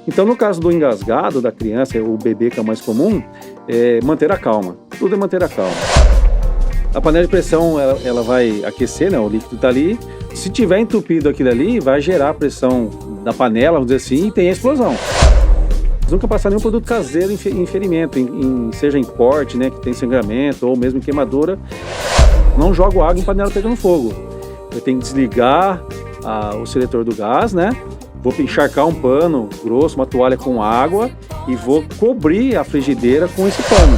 Então, no caso do engasgado da criança, o bebê que é o mais comum, manter a calma. Tudo é manter a calma. A panela de pressão, ela vai aquecer, né? O líquido está ali. Se tiver entupido aquilo ali, vai gerar pressão da panela, vamos dizer assim, e tem a explosão. Nunca passar nenhum produto caseiro em ferimento, seja em corte, né, que tem sangramento, ou mesmo em queimadura. Não jogo água em panela pegando fogo. Eu tenho que desligar o seletor do gás, né? Vou encharcar um pano grosso, uma toalha com água e vou cobrir a frigideira com esse pano.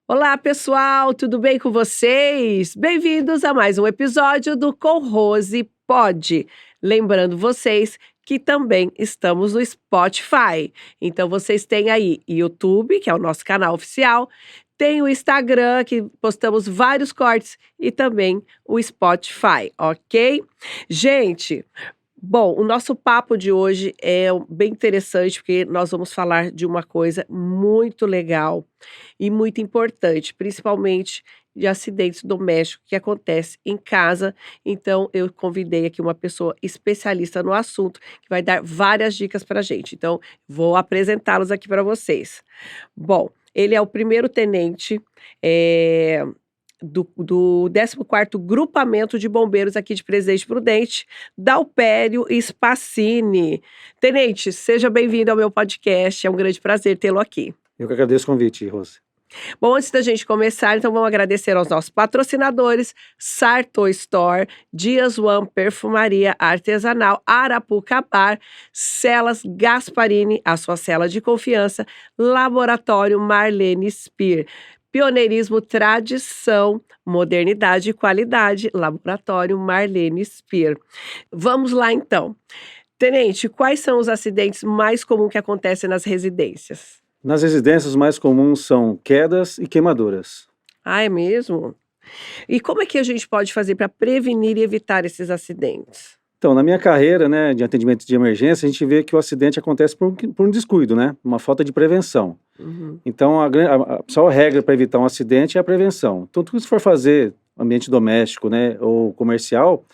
Olá, pessoal, tudo bem com vocês? Bem-vindos a mais um episódio do Com Rose Pod. Lembrando vocês que também estamos no Spotify. Então, vocês têm aí YouTube, que é o nosso canal oficial, tem o Instagram, que postamos vários cortes, e também o Spotify, ok? Gente, bom, o nosso papo de hoje é bem interessante, porque nós vamos falar de uma coisa muito legal e muito importante, principalmente de acidentes domésticos que acontecem em casa. Então, eu convidei aqui uma pessoa especialista no assunto, que vai dar várias dicas para a gente. Então, vou apresentá-los aqui para vocês. Bom, ele é o primeiro tenente do 14º Grupamento de Bombeiros aqui de Presidente Prudente, Dalpério Spassini. Tenente, seja bem-vindo ao meu podcast, é um grande prazer tê-lo aqui. Eu que agradeço o convite, Rose. Bom, antes da gente começar, então vamos agradecer aos nossos patrocinadores, Sarto Store, Dias One Perfumaria Artesanal, Arapuca Bar, Celas Gasparini, a sua cela de confiança, Laboratório Marlene Spear. Pioneirismo, tradição, modernidade e qualidade, Laboratório Marlene Spear. Vamos lá então. Tenente, quais são os acidentes mais comuns que acontecem nas residências? Nas residências, os mais comuns são quedas e queimaduras. Ah, é mesmo? E como é que a gente pode fazer para prevenir e evitar esses acidentes? Então, na minha carreira, né, de atendimento de emergência, a gente vê que o acidente acontece por um descuido, né, uma falta de prevenção. Então, a principal regra para evitar um acidente é a prevenção. Então, tudo que você for fazer, ambiente doméstico, né, ou comercial,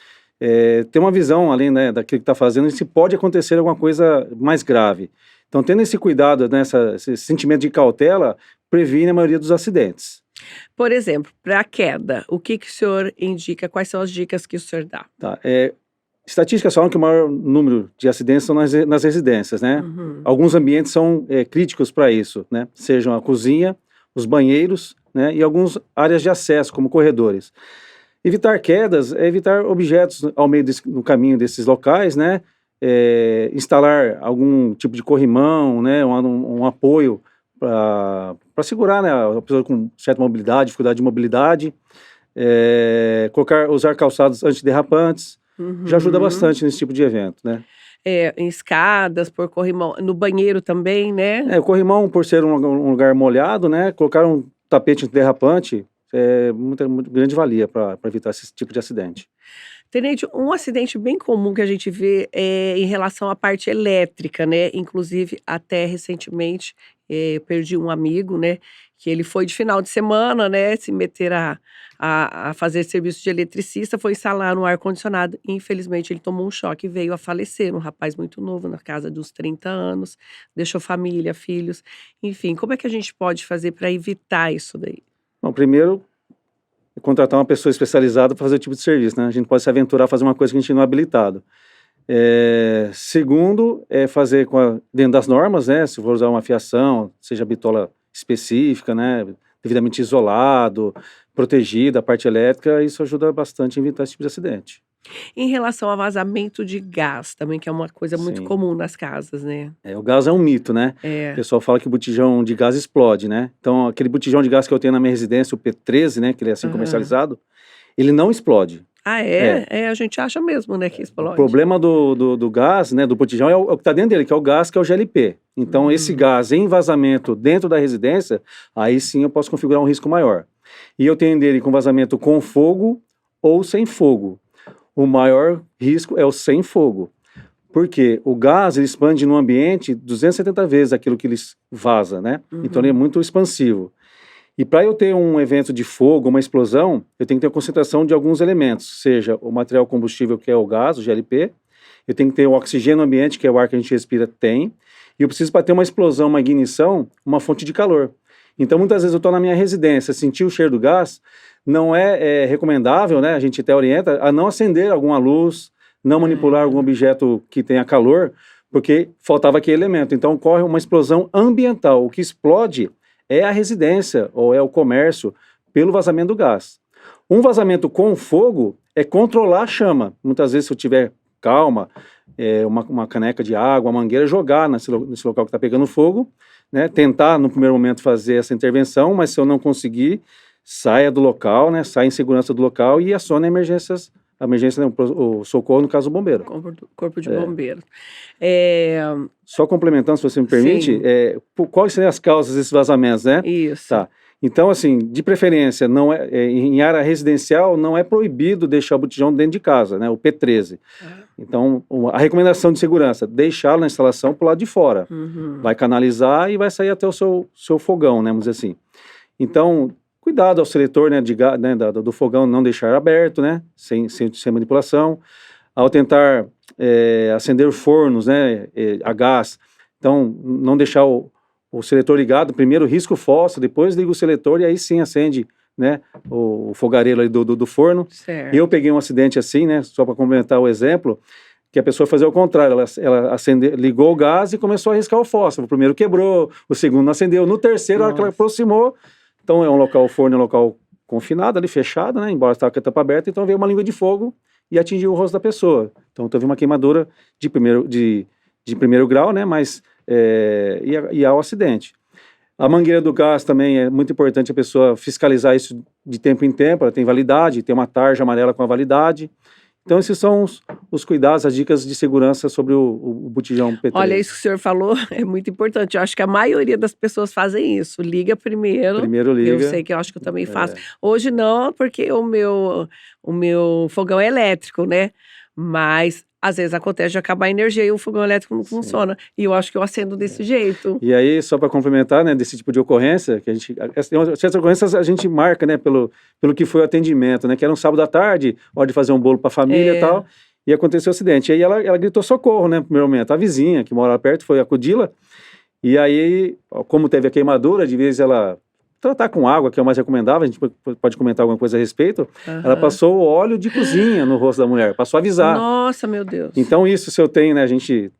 ter uma visão, além, né, daquilo que está fazendo, se pode acontecer alguma coisa mais grave. Então, tendo esse cuidado, né, esse sentimento de cautela, previne a maioria dos acidentes. Por exemplo, para a queda, o que o senhor indica? Quais são as dicas que o senhor dá? Tá, estatísticas falam que o maior número de acidentes são nas residências, né? Alguns ambientes são críticos para isso, né? Sejam a cozinha, os banheiros, né? E algumas áreas de acesso, como corredores. Evitar quedas é evitar objetos no caminho desses locais, né? Instalar algum tipo de corrimão, né? Um apoio para segurar, né? A pessoa com certa mobilidade, dificuldade de mobilidade. Usar calçados antiderrapantes. Já ajuda bastante nesse tipo de evento, né? Em escadas, por corrimão, no banheiro também, né? O corrimão, por ser um lugar molhado, né? Colocar um tapete antiderrapante é muito grande valia para evitar esse tipo de acidente. Tenente, um acidente bem comum que a gente vê é em relação à parte elétrica, né? Inclusive, até recentemente, eu perdi um amigo, né? Que ele foi de final de semana, né? Se meter a fazer serviço de eletricista, foi instalar um ar-condicionado. Infelizmente, ele tomou um choque e veio a falecer. Um rapaz muito novo, na casa dos 30 anos, deixou família, filhos. Enfim, como é que a gente pode fazer para evitar isso daí? Bom, primeiro, contratar uma pessoa especializada para fazer o tipo de serviço, né? A gente pode se aventurar a fazer uma coisa que a gente não é habilitado. Segundo, fazer dentro das normas, né? Se for usar uma fiação, seja bitola específica, né? Devidamente isolado, protegida, a parte elétrica, isso ajuda bastante a evitar esse tipo de acidente. Em relação a vazamento de gás, também, que é uma coisa muito Sim. comum nas casas, né? O gás é um mito, né? O pessoal fala que o botijão de gás explode, né? Então, aquele botijão de gás que eu tenho na minha residência, o P13, né? Que ele é assim comercializado, ele não explode. Ah, é? A gente acha mesmo, né, que explode. O problema do gás, né, do botijão, é o que está dentro dele, que é o gás, que é o GLP. Então, esse gás em vazamento dentro da residência, aí sim eu posso configurar um risco maior. E eu tenho dele com vazamento com fogo ou sem fogo. O maior risco é o sem fogo. Porque o gás, ele expande no ambiente 270 vezes aquilo que ele vaza, né? Então, ele é muito expansivo. E para eu ter um evento de fogo, uma explosão, eu tenho que ter a concentração de alguns elementos, seja o material combustível, que é o gás, o GLP, eu tenho que ter o oxigênio no ambiente, que é o ar que a gente respira, tem, e eu preciso, para ter uma explosão, uma ignição, uma fonte de calor. Então, muitas vezes eu estou na minha residência, sentir o cheiro do gás, não é recomendável, né? A gente até orienta a não acender alguma luz, não manipular algum objeto que tenha calor, porque faltava aquele elemento. Então, ocorre uma explosão ambiental. O que explode é a residência ou é o comércio pelo vazamento do gás. Um vazamento com fogo é controlar a chama. Muitas vezes, se eu tiver calma, uma caneca de água, uma mangueira, jogar nesse local que está pegando fogo, né? Tentar, no primeiro momento, fazer essa intervenção, mas se eu não conseguir, saia do local, né? Saia em segurança do local e acione a emergência, né? O socorro, no caso, o bombeiro. Corpo de bombeiros. Só complementando, se você me permite, quais seriam as causas desses vazamentos, né? Isso. Tá. Então, assim, de preferência, em área residencial, não é proibido deixar o botijão dentro de casa, né? O P13. Então, a recomendação de segurança, deixá-lo na instalação para o lado de fora. Vai canalizar e vai sair até o seu fogão, né? Vamos dizer assim. Então, cuidado ao seletor, né, do fogão, não deixar aberto, né? Sem manipulação. Ao tentar acender fornos, né, a gás, então, não deixar o seletor ligado, primeiro risca o fósforo, depois liga o seletor e aí sim acende, né, o fogareiro ali do forno. Certo. Eu peguei um acidente assim, né, só para complementar o exemplo, que a pessoa fazia o contrário, ela ligou o gás e começou a riscar o fósforo. O primeiro quebrou, o segundo não acendeu, no terceiro, a hora que ela aproximou, então o forno é um local confinado ali, fechado, né, embora estava com a tampa aberta, então veio uma língua de fogo e atingiu o rosto da pessoa. Então teve uma queimadura de primeiro grau, né, mas e ao acidente. A mangueira do gás também é muito importante a pessoa fiscalizar isso de tempo em tempo, ela tem validade, tem uma tarja amarela com a validade. Então esses são os cuidados, as dicas de segurança sobre o botijão P13. Olha, isso que o senhor falou é muito importante. Eu acho que a maioria das pessoas fazem isso. Liga primeiro. Primeiro liga. Eu sei que eu acho que eu também faço. Hoje não, porque o meu fogão é elétrico, né? Mas às vezes acontece de acabar a energia e o fogão elétrico não funciona. E eu acho que eu acendo desse jeito. E aí, só para complementar, né, desse tipo de ocorrência, que certas ocorrências a gente marca, né, pelo que foi o atendimento, né, que era um sábado à tarde, hora de fazer um bolo para a família e tal, e aconteceu o acidente. E aí ela gritou socorro, né, no primeiro momento. A vizinha, que mora lá perto, foi acudi-la, e aí, como teve a queimadura, de vez ela tratar com água, que é o mais recomendável, a gente pode comentar alguma coisa a respeito, ela passou o óleo de cozinha no rosto da mulher, passou a avisar. Nossa, meu Deus. Então isso, se eu tenho, né, a gente...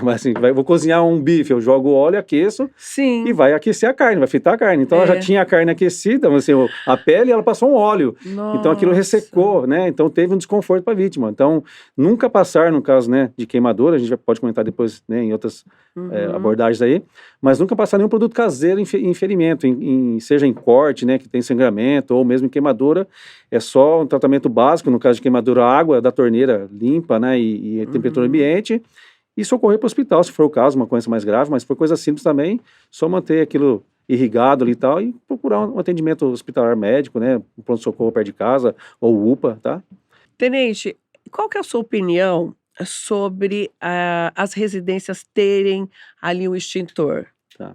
Assim, vou cozinhar um bife, eu jogo o óleo, aqueço. Sim. E vai aquecer a carne, vai fritar a carne. Então ela já tinha a carne aquecida, assim, a pele, ela passou um óleo. Nossa. Então aquilo ressecou, né? Então teve um desconforto para a vítima. Então nunca passar, no caso, né, de queimadura, a gente já pode comentar depois, né, em outras abordagens aí, mas nunca passar nenhum produto caseiro em ferimento, seja em corte, né, que tem sangramento, ou mesmo em queimadura. É só um tratamento básico, no caso de queimadura, a água da torneira limpa, né, e temperatura ambiente. E socorrer para o hospital, se for o caso, uma coisa mais grave, mas se for coisa simples também, só manter aquilo irrigado ali e tal, e procurar um atendimento hospitalar médico, né, um pronto-socorro perto de casa, ou UPA, tá? Tenente, qual que é a sua opinião sobre as residências terem ali um extintor? Tá.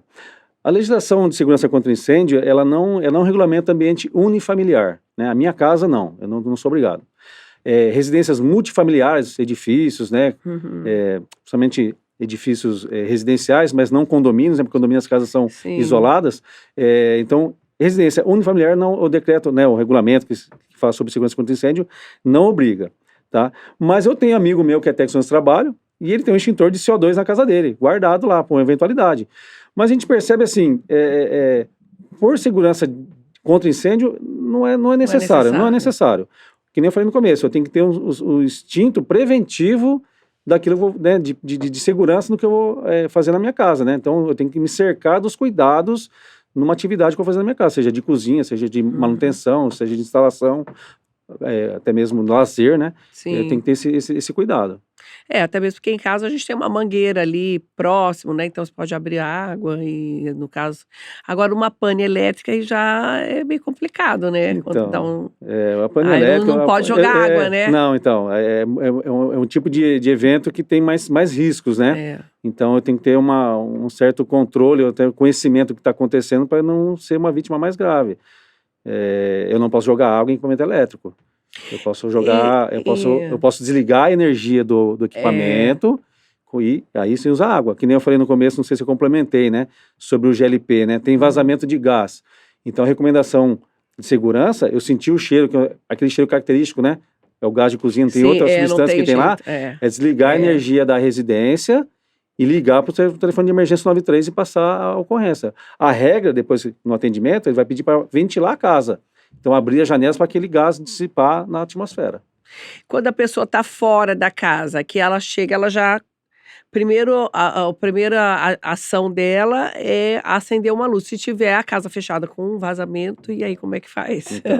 A legislação de segurança contra incêndio, ela não regulamenta ambiente unifamiliar, né? A minha casa não, eu não sou obrigado. Residências multifamiliares, edifícios, né, somente edifícios residenciais, mas não condomínios, né, porque condomínios as casas são isoladas. Então, residência unifamiliar, não, o decreto, né, o regulamento que fala sobre segurança contra incêndio, não obriga, tá? Mas eu tenho amigo meu que é técnico de trabalho e ele tem um extintor de CO2 na casa dele, guardado lá, por uma eventualidade. Mas a gente percebe assim, por segurança contra incêndio, não é necessário, não é necessário. Que nem eu falei no começo, eu tenho que ter o instinto preventivo daquilo, né, de segurança no que eu vou fazer na minha casa, né? Então, eu tenho que me cercar dos cuidados numa atividade que eu vou fazer na minha casa, seja de cozinha, seja de manutenção, seja de instalação, até mesmo no lazer, né? Sim. Eu tenho que ter esse cuidado. Até mesmo porque em casa a gente tem uma mangueira ali próximo, né? Então você pode abrir a água e, no caso... Agora, uma pane elétrica aí já é meio complicado, né? Então, quando dá a pane elétrica... Não pode jogar água, né? Não, então, é um tipo de evento que tem mais riscos, né? Então, eu tenho que ter um certo controle, eu tenho conhecimento do que está acontecendo para não ser uma vítima mais grave. Eu não posso jogar água em equipamento elétrico. Eu posso jogar, eu e posso desligar a energia do é, equipamento e aí você usa água. Que nem eu falei no começo, não sei se eu complementei, né? Sobre o GLP, né? Tem uhum. vazamento de gás. Então, a recomendação de segurança, eu senti o cheiro, aquele cheiro característico, né? É o gás de cozinha, não tem Sim, outra não substância que tem tem lá, jeito. É, é desligar a é. energia da residência e ligar para o telefone de emergência 93 e passar a ocorrência. A regra, depois no atendimento, ele vai pedir para ventilar a casa. Então, abrir as janelas para aquele gás dissipar na atmosfera. Quando a pessoa está fora da casa, que ela chega, ela já primeiro a primeira ação dela é acender uma luz. Se tiver a casa fechada com um vazamento, e aí como é que faz? Então,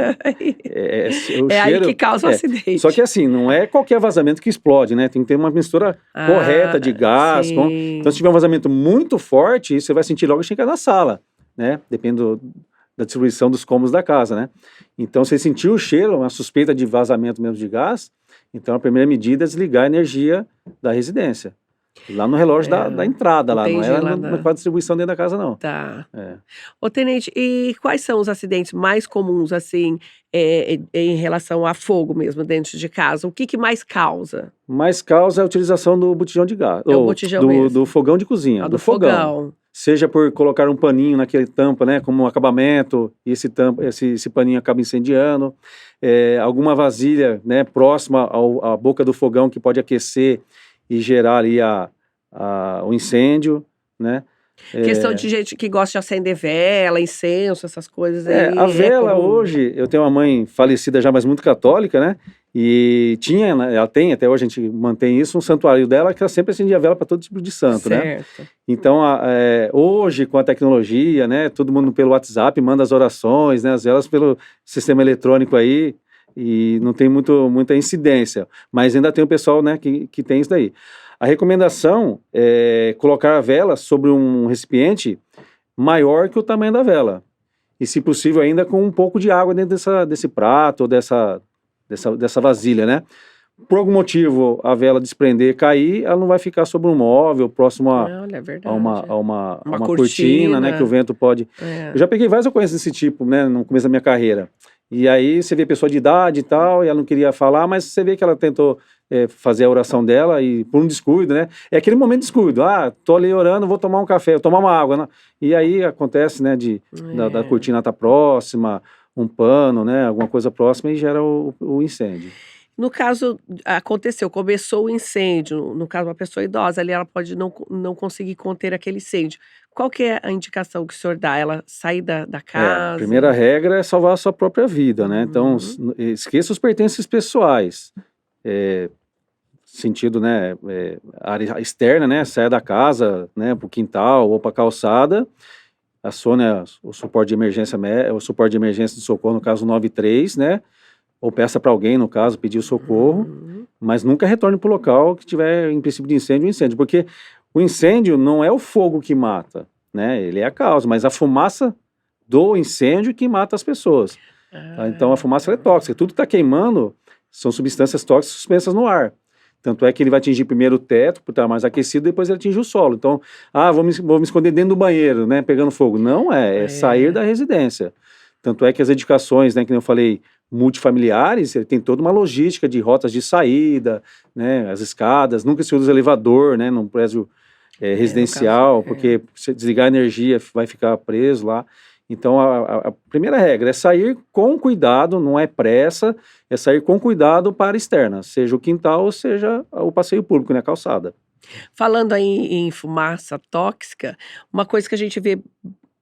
o É aí que cheiro. causa o Só que acidente. assim, não é qualquer vazamento que explode, né? Tem que ter uma mistura Ah, correta de gás. Então, se sim. tiver um vazamento muito forte, você vai sentir logo chegar na sala, né? Depende da distribuição dos cômodos da casa, né? Então, se você sentiu o cheiro, uma suspeita de vazamento mesmo de gás, então a primeira medida é desligar a energia da residência. Lá no relógio da É, entrada, lá, não entendi é lá com a distribuição dentro da casa, não. tá. É. Ô tenente, e quais são os acidentes mais comuns, assim, em relação a fogo mesmo dentro de casa? O que que mais causa? Mas causa a utilização do botijão de gás, É o ou botijão do mesmo? fogão de cozinha, A do do fogão. fogão. Seja por colocar um paninho naquele tampa, né, como um acabamento, e esse paninho acaba incendiando. Alguma vasilha, né, próxima à boca do fogão que pode aquecer e gerar ali o incêndio, né. Questão É, de gente que gosta de acender vela, incenso, essas coisas aí, A é vela comum? hoje, eu tenho uma mãe falecida já, mas muito católica, né? E tinha, né, ela tem, até hoje a gente mantém isso, um santuário dela que ela sempre acendia vela para todo tipo de santo, né? Certo. Então, hoje, com a tecnologia, né, todo mundo pelo WhatsApp manda as orações, né, as velas pelo sistema eletrônico aí, e não tem muita incidência, mas ainda tem o pessoal, né, que tem isso daí. A recomendação é colocar a vela sobre um recipiente maior que o tamanho da vela. E, se possível, ainda com um pouco de água dentro desse prato ou dessa vasilha, né? Por algum motivo a vela desprender, cair, ela não vai ficar sobre um móvel, próximo Olha, é verdade. a Uma uma cortina, né? Que o cortina. vento pode. É. Eu já peguei várias ocorrências desse tipo, né? No começo da minha carreira. E aí você vê pessoa de idade e tal, e ela não queria falar, mas você vê que ela tentou fazer a oração dela e por um descuido, né? É aquele momento de descuido. Ah, tô ali orando, vou tomar um café, vou tomar uma água, né? E aí acontece, né? Da É. cortina estar próxima, um pano, né? Alguma coisa próxima e gera o incêndio. No caso, aconteceu, começou o incêndio, no caso uma pessoa idosa ali, ela pode não conseguir conter aquele incêndio. Qual que é a indicação que o senhor dá? Ela sair da A primeira casa? regra é salvar a sua própria vida, né? Então, Uhum. esqueça os pertences pessoais. Sentido, né? Área externa, né? Saia da casa, né? Para o quintal ou para a calçada. Acione o suporte de emergência, o suporte de emergência de socorro, no caso 93, né? Ou peça para alguém, no caso, pedir o socorro. Uhum. Mas nunca retorne para o local que tiver em princípio de incêndio, porque o incêndio não é o fogo que mata, né? Ele é a causa, mas a fumaça do incêndio que mata as pessoas. Tá? Então a Ah, fumaça ela é tóxica. Tudo que está queimando são substâncias tóxicas suspensas no ar. Tanto é que ele vai atingir primeiro o teto, por estar mais aquecido, depois ele atinge o solo. Então, vou me esconder dentro do banheiro, né, pegando fogo. Não é sair é, da residência. Tanto é que as edificações, né, que eu falei, multifamiliares, ele tem toda uma logística de rotas de saída, né, as escadas, nunca se usa elevador, né, num prédio no caso, residencial, porque se desligar a energia vai ficar preso lá. Então, a primeira regra é sair com cuidado, não é pressa, é sair com cuidado para a externa, seja o quintal ou seja o passeio público, né, a calçada. Falando aí em fumaça tóxica, uma coisa que a gente vê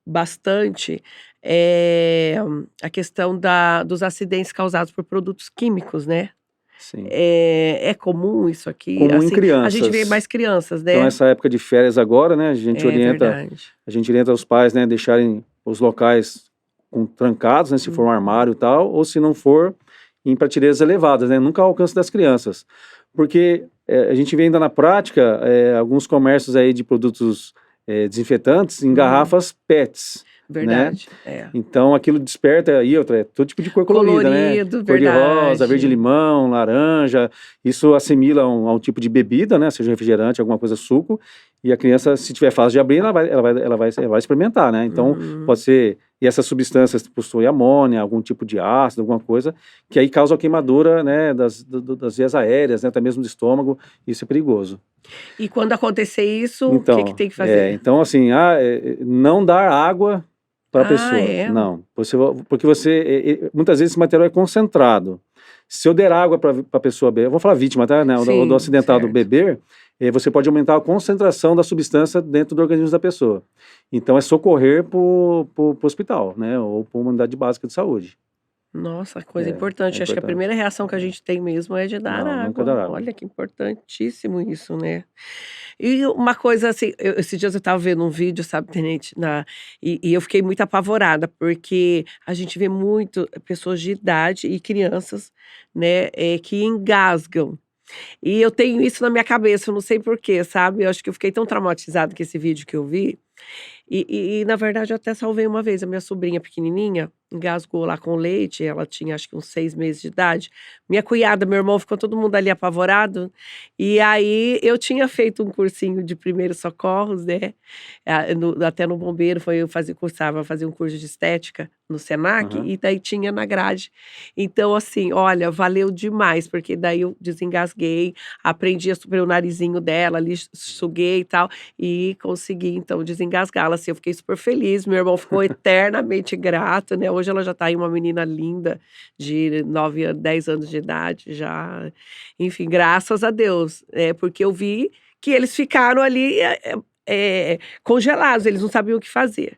bastante é a questão dos acidentes causados por produtos químicos, né? Sim. É comum isso aqui? Comum em Assim, a gente vê crianças. mais crianças, Então, né? essa época de férias agora, né, É verdade. a gente orienta os pais, né, deixarem os locais trancados, né, se for um Uhum. armário e tal, ou se não for, em prateleiras elevadas, né, nunca ao alcance das crianças. Porque a gente vê ainda na prática alguns comércios aí de produtos desinfetantes em Uhum. garrafas PETs, né? Verdade, é. Então aquilo desperta aí outra, todo tipo de cor colorida, né? Colorido, Cor de rosa, verde verdade. limão, laranja. Isso assimila a um tipo de bebida, né? Seja refrigerante, alguma coisa suco. E a criança, se tiver fase de abrir, ela vai experimentar, né? Então Uhum. pode ser e essas substâncias possuem amônia, algum tipo de ácido, alguma coisa, que aí causa a queimadura, né, das vias aéreas, né, até mesmo do estômago, isso é perigoso. E quando acontecer isso, o que Então, tem que fazer? então assim, não dar água para a Ah, pessoa, é? não, porque muitas vezes esse material é concentrado. Se eu der água para a pessoa beber, eu vou falar vítima, tá, né, do Sim, acidentado certo. beber, você pode aumentar a concentração da substância dentro do organismo da pessoa. Então é socorrer para o hospital, né, ou para uma unidade básica de saúde. Nossa, coisa É importante. Acho que a importante. primeira reação que a gente tem mesmo é de dar Não, nunca dar água. água. Olha que importantíssimo isso, né. E uma coisa assim, esses dias eu estava vendo um vídeo, sabe, tenente, e eu fiquei muito apavorada, porque a gente vê muito pessoas de idade e crianças, né, que engasgam. E eu tenho isso na minha cabeça, eu não sei por quê, sabe. Eu acho que eu fiquei tão traumatizada com esse vídeo que eu vi, na verdade eu até salvei uma vez, a minha sobrinha pequenininha engasgou lá com leite, ela tinha acho que uns 6 meses de idade. Minha cunhada, meu irmão, ficou todo mundo ali apavorado, e aí eu tinha feito um cursinho de primeiros socorros, né, até no bombeiro foi eu fazia um curso de estética no Senac, Aham. e daí tinha na grade. Então assim, olha, valeu demais, porque daí eu desengasguei, aprendi a superar o narizinho dela ali, suguei e tal, e consegui então desengasgá-la, assim, eu fiquei super feliz, meu irmão ficou eternamente grato, né, hoje ela já tá aí uma menina linda, de 10 anos de idade já, enfim, graças a Deus, porque eu vi que eles ficaram ali, congelados, eles não sabiam o que fazer.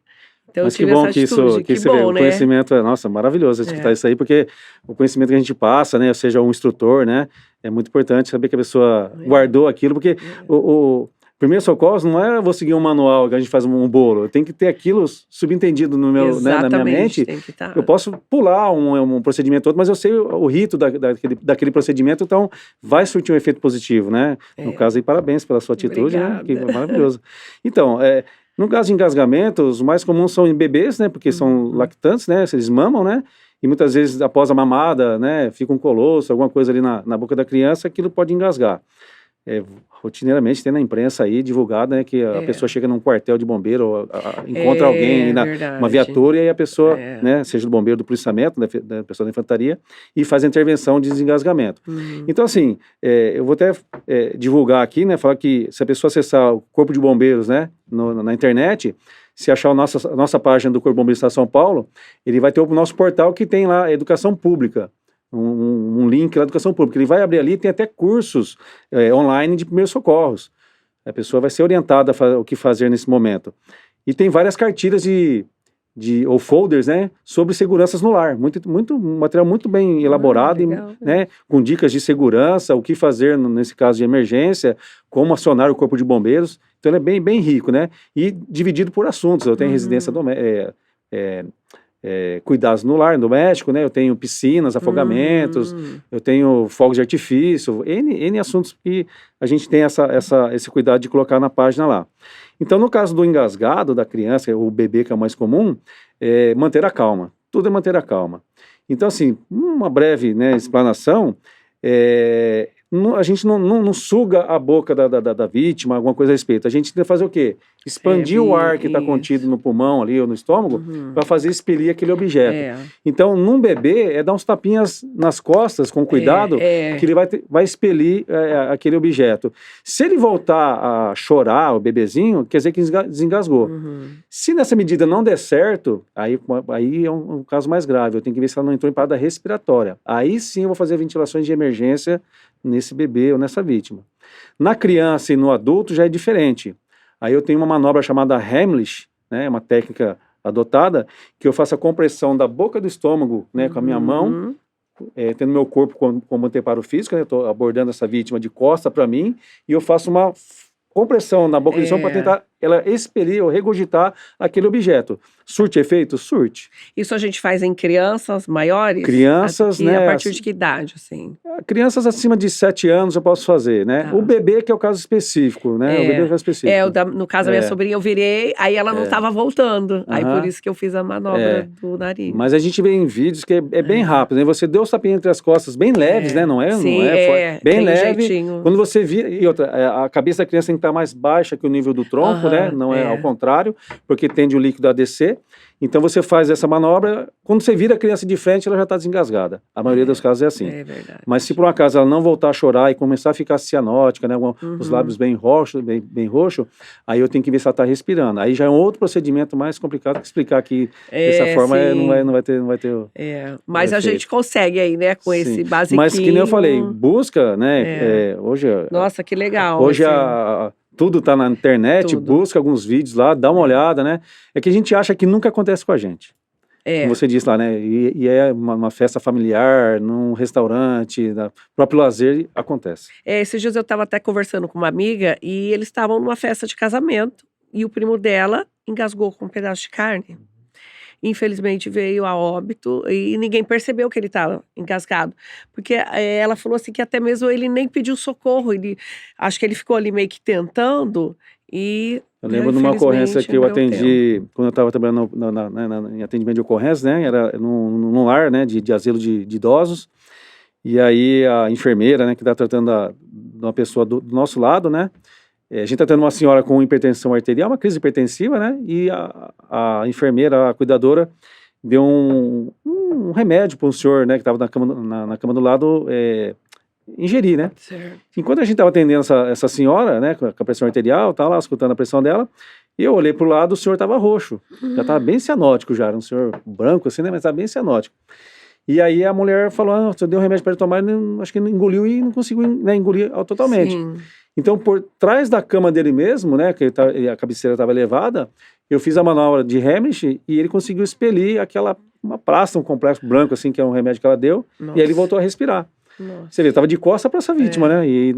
Então eu Mas que tive bom essa que isso atitude, que que você vê, bom, o né. conhecimento nossa, maravilhoso escutar É, isso aí, porque o conhecimento que a gente passa, né, ou seja, um instrutor, né, é muito importante saber que a pessoa é, guardou aquilo, porque é. o primeiro socorros não é vou seguir um manual que a gente faz um bolo, eu tenho que ter aquilo subentendido no meu, né, na minha Exatamente, mente. tem que Eu estar. posso pular um procedimento outro, mas eu sei o rito daquele procedimento, então vai surtir um efeito positivo, né. No É, caso aí, parabéns pela sua atitude, né, que é obrigada. maravilhoso. Então, no caso de engasgamento, os mais comuns são em bebês, né, porque são Uhum. lactantes, né, eles mamam, né, e muitas vezes após a mamada, né, fica um colosso, alguma coisa ali na boca da criança, aquilo pode engasgar. É, rotineiramente tem na imprensa aí divulgado, né, que a É, pessoa chega num quartel de bombeiro, ou encontra alguém ali é uma verdade. viatura, e aí a pessoa, É. né, seja do bombeiro, do policiamento, da pessoa da infantaria, e faz a intervenção de desengasgamento. Uhum. Então, assim, eu vou até divulgar aqui, né, falar que se a pessoa acessar o Corpo de Bombeiros, né, na internet, se achar a nossa página do Corpo de Bombeiros do Estado de São Paulo, ele vai ter o nosso portal que tem lá Educação Pública, um link lá, Educação Pública. Ele vai abrir ali, tem até cursos online de primeiros socorros. A pessoa vai ser orientada o que fazer nesse momento. E tem várias cartilhas ou folders, né, sobre seguranças no lar. Um material muito bem Ah, elaborado, legal, né. né, com dicas de segurança, o que fazer nesse caso de emergência, como acionar o corpo de bombeiros. Então ele é bem, bem rico, né, e dividido por assuntos. Eu tenho residência Uhum. cuidados no lar, doméstico, né, eu tenho piscinas, afogamentos, Uhum. eu tenho fogos de artifício, N assuntos que a gente tem esse cuidado de colocar na página lá. Então, no caso do engasgado da criança, o bebê que é o mais comum, manter a calma. Tudo é manter a calma. Então, assim, uma breve, né, explanação, a gente não suga a boca da vítima, alguma coisa a respeito. A gente tem que fazer o quê? Expandir o ar que está contido Isso. no pulmão ali ou no estômago Uhum. para fazer expelir aquele objeto. É, Então, num bebê, dar uns tapinhas nas costas com cuidado, que é. ele vai expelir aquele objeto. Se ele voltar a chorar, o bebezinho, quer dizer que desengasgou. Uhum. Se nessa medida não der certo, aí é um caso mais grave. Eu tenho que ver se ela não entrou em parada respiratória. Aí sim eu vou fazer ventilações de emergência nesse bebê ou nessa vítima. Na criança e no adulto já é diferente. Aí eu tenho uma manobra chamada Heimlich, né, uma técnica adotada, que eu faço a compressão da boca do estômago, né, com a minha mão, Uhum. tendo meu corpo como anteparo físico, né, estou abordando essa vítima de costa para mim, e eu faço uma compressão na boca do estômago para É. tentar ela expelir ou regurgitar aquele objeto. Surte efeito? Surte. Isso a gente faz em crianças maiores? Crianças, A né, partir de que idade, assim? crianças acima de 7 anos eu posso fazer, né? O Tá. bebê que é o caso específico, né? O bebê é o caso específico. No caso da minha É, sobrinha eu virei, aí ela não é, estava voltando, aí por aham, isso que eu fiz a manobra é. do nariz. Mas a gente vê em vídeos que é bem É, rápido, né? Você deu os tapinhas entre as costas, bem leves, né? Não sim, é forte, bem tem um leve. jeitinho. Quando você vira, e outra, a cabeça da criança tem que estar mais baixa que o nível do tronco, né? Não é ao contrário, porque tende o líquido a descer. Então você faz essa manobra, quando você vira a criança de frente, ela já está desengasgada. A maioria dos casos é assim. É verdade. Mas se por um acaso ela não voltar a chorar e começar a ficar cianótica, né? Os lábios bem roxos, bem roxo, aí eu tenho que ver se ela está respirando. Aí já é um outro procedimento mais complicado que explicar que dessa forma não vai ter Mas a gente consegue aí, né, com esse basiquinho. Mas que nem eu falei, busca, né? Hoje, nossa, que legal. Hoje tudo está na internet, busca alguns vídeos lá, dá uma olhada, né? É que a gente acha que nunca acontece com a gente. Como você disse lá, né? E é uma festa familiar, num restaurante, próprio lazer, acontece. Esses dias eu estava até conversando com uma amiga e eles estavam numa festa de casamento e o primo dela engasgou com um pedaço de carne. Infelizmente veio a óbito e ninguém percebeu que ele estava engasgado. Porque ela falou assim que até mesmo ele nem pediu socorro. Acho que ele ficou ali meio que tentando e... Eu lembro de uma ocorrência que eu atendi, quando eu estava trabalhando em atendimento de ocorrência, né? Era num lar, né? De asilo de idosos. E aí a enfermeira, né? Que está tratando de uma pessoa do nosso lado, né? A gente está tendo uma senhora com hipertensão arterial, uma crise hipertensiva, né? E a enfermeira, a cuidadora, deu um remédio para um senhor, né? Que estava na cama do lado, ingerir, né? Certo. Enquanto a gente estava atendendo essa senhora, né? Com a pressão arterial, tá lá, escutando a pressão dela, e eu olhei para o lado, o senhor estava roxo. Já estava bem cianótico já, era um senhor branco assim, né? Mas estava bem cianótico. E aí a mulher falou, você deu um remédio para ele tomar, ele acho que não engoliu e não conseguiu, né, engolir totalmente. Sim. Então, por trás da cama dele mesmo, né, que a cabeceira estava elevada, eu fiz a manobra de Heimlich e ele conseguiu expelir uma plasta, um complexo branco, assim, que é um remédio que ela deu, e aí ele voltou a respirar. Nossa. Você vê, estava de costa para essa vítima, né, e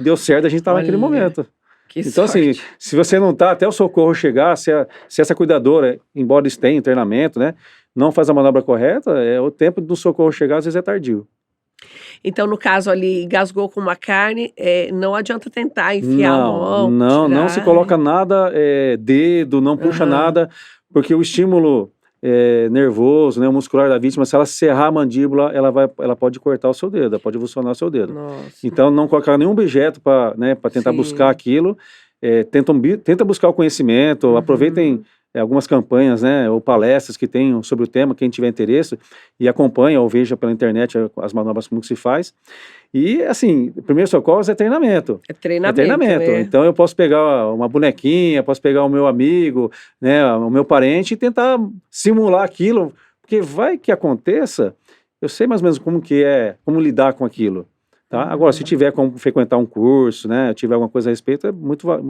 deu certo, a gente estava naquele momento. Então, sorte. Assim, se você não está até o socorro chegar, se essa cuidadora, embora esteja em internamento, né, não faz a manobra correta, o tempo do socorro chegar, às vezes é tardio. Então, no caso ali, engasgou com uma carne, não adianta tentar enfiar a mão, não se coloca nada, dedo, não puxa nada, porque o estímulo nervoso, né, o muscular da vítima, se ela serrar a mandíbula, ela pode cortar o seu dedo, ela pode avulsionar o seu dedo. Nossa. Então, não colocar nenhum objeto para tentar buscar aquilo, tenta buscar o conhecimento, aproveitem algumas campanhas, né, ou palestras que tenham sobre o tema, quem tiver interesse, e acompanha ou veja pela internet as manobras como que se faz. E, assim, primeiro socorros é treinamento. É treinamento. Então, eu posso pegar uma bonequinha, posso pegar o meu amigo, né, o meu parente e tentar simular aquilo, porque vai que aconteça, eu sei mais ou menos como lidar com aquilo, tá? Agora, se tiver como frequentar um curso, né, tiver alguma coisa a respeito, é muito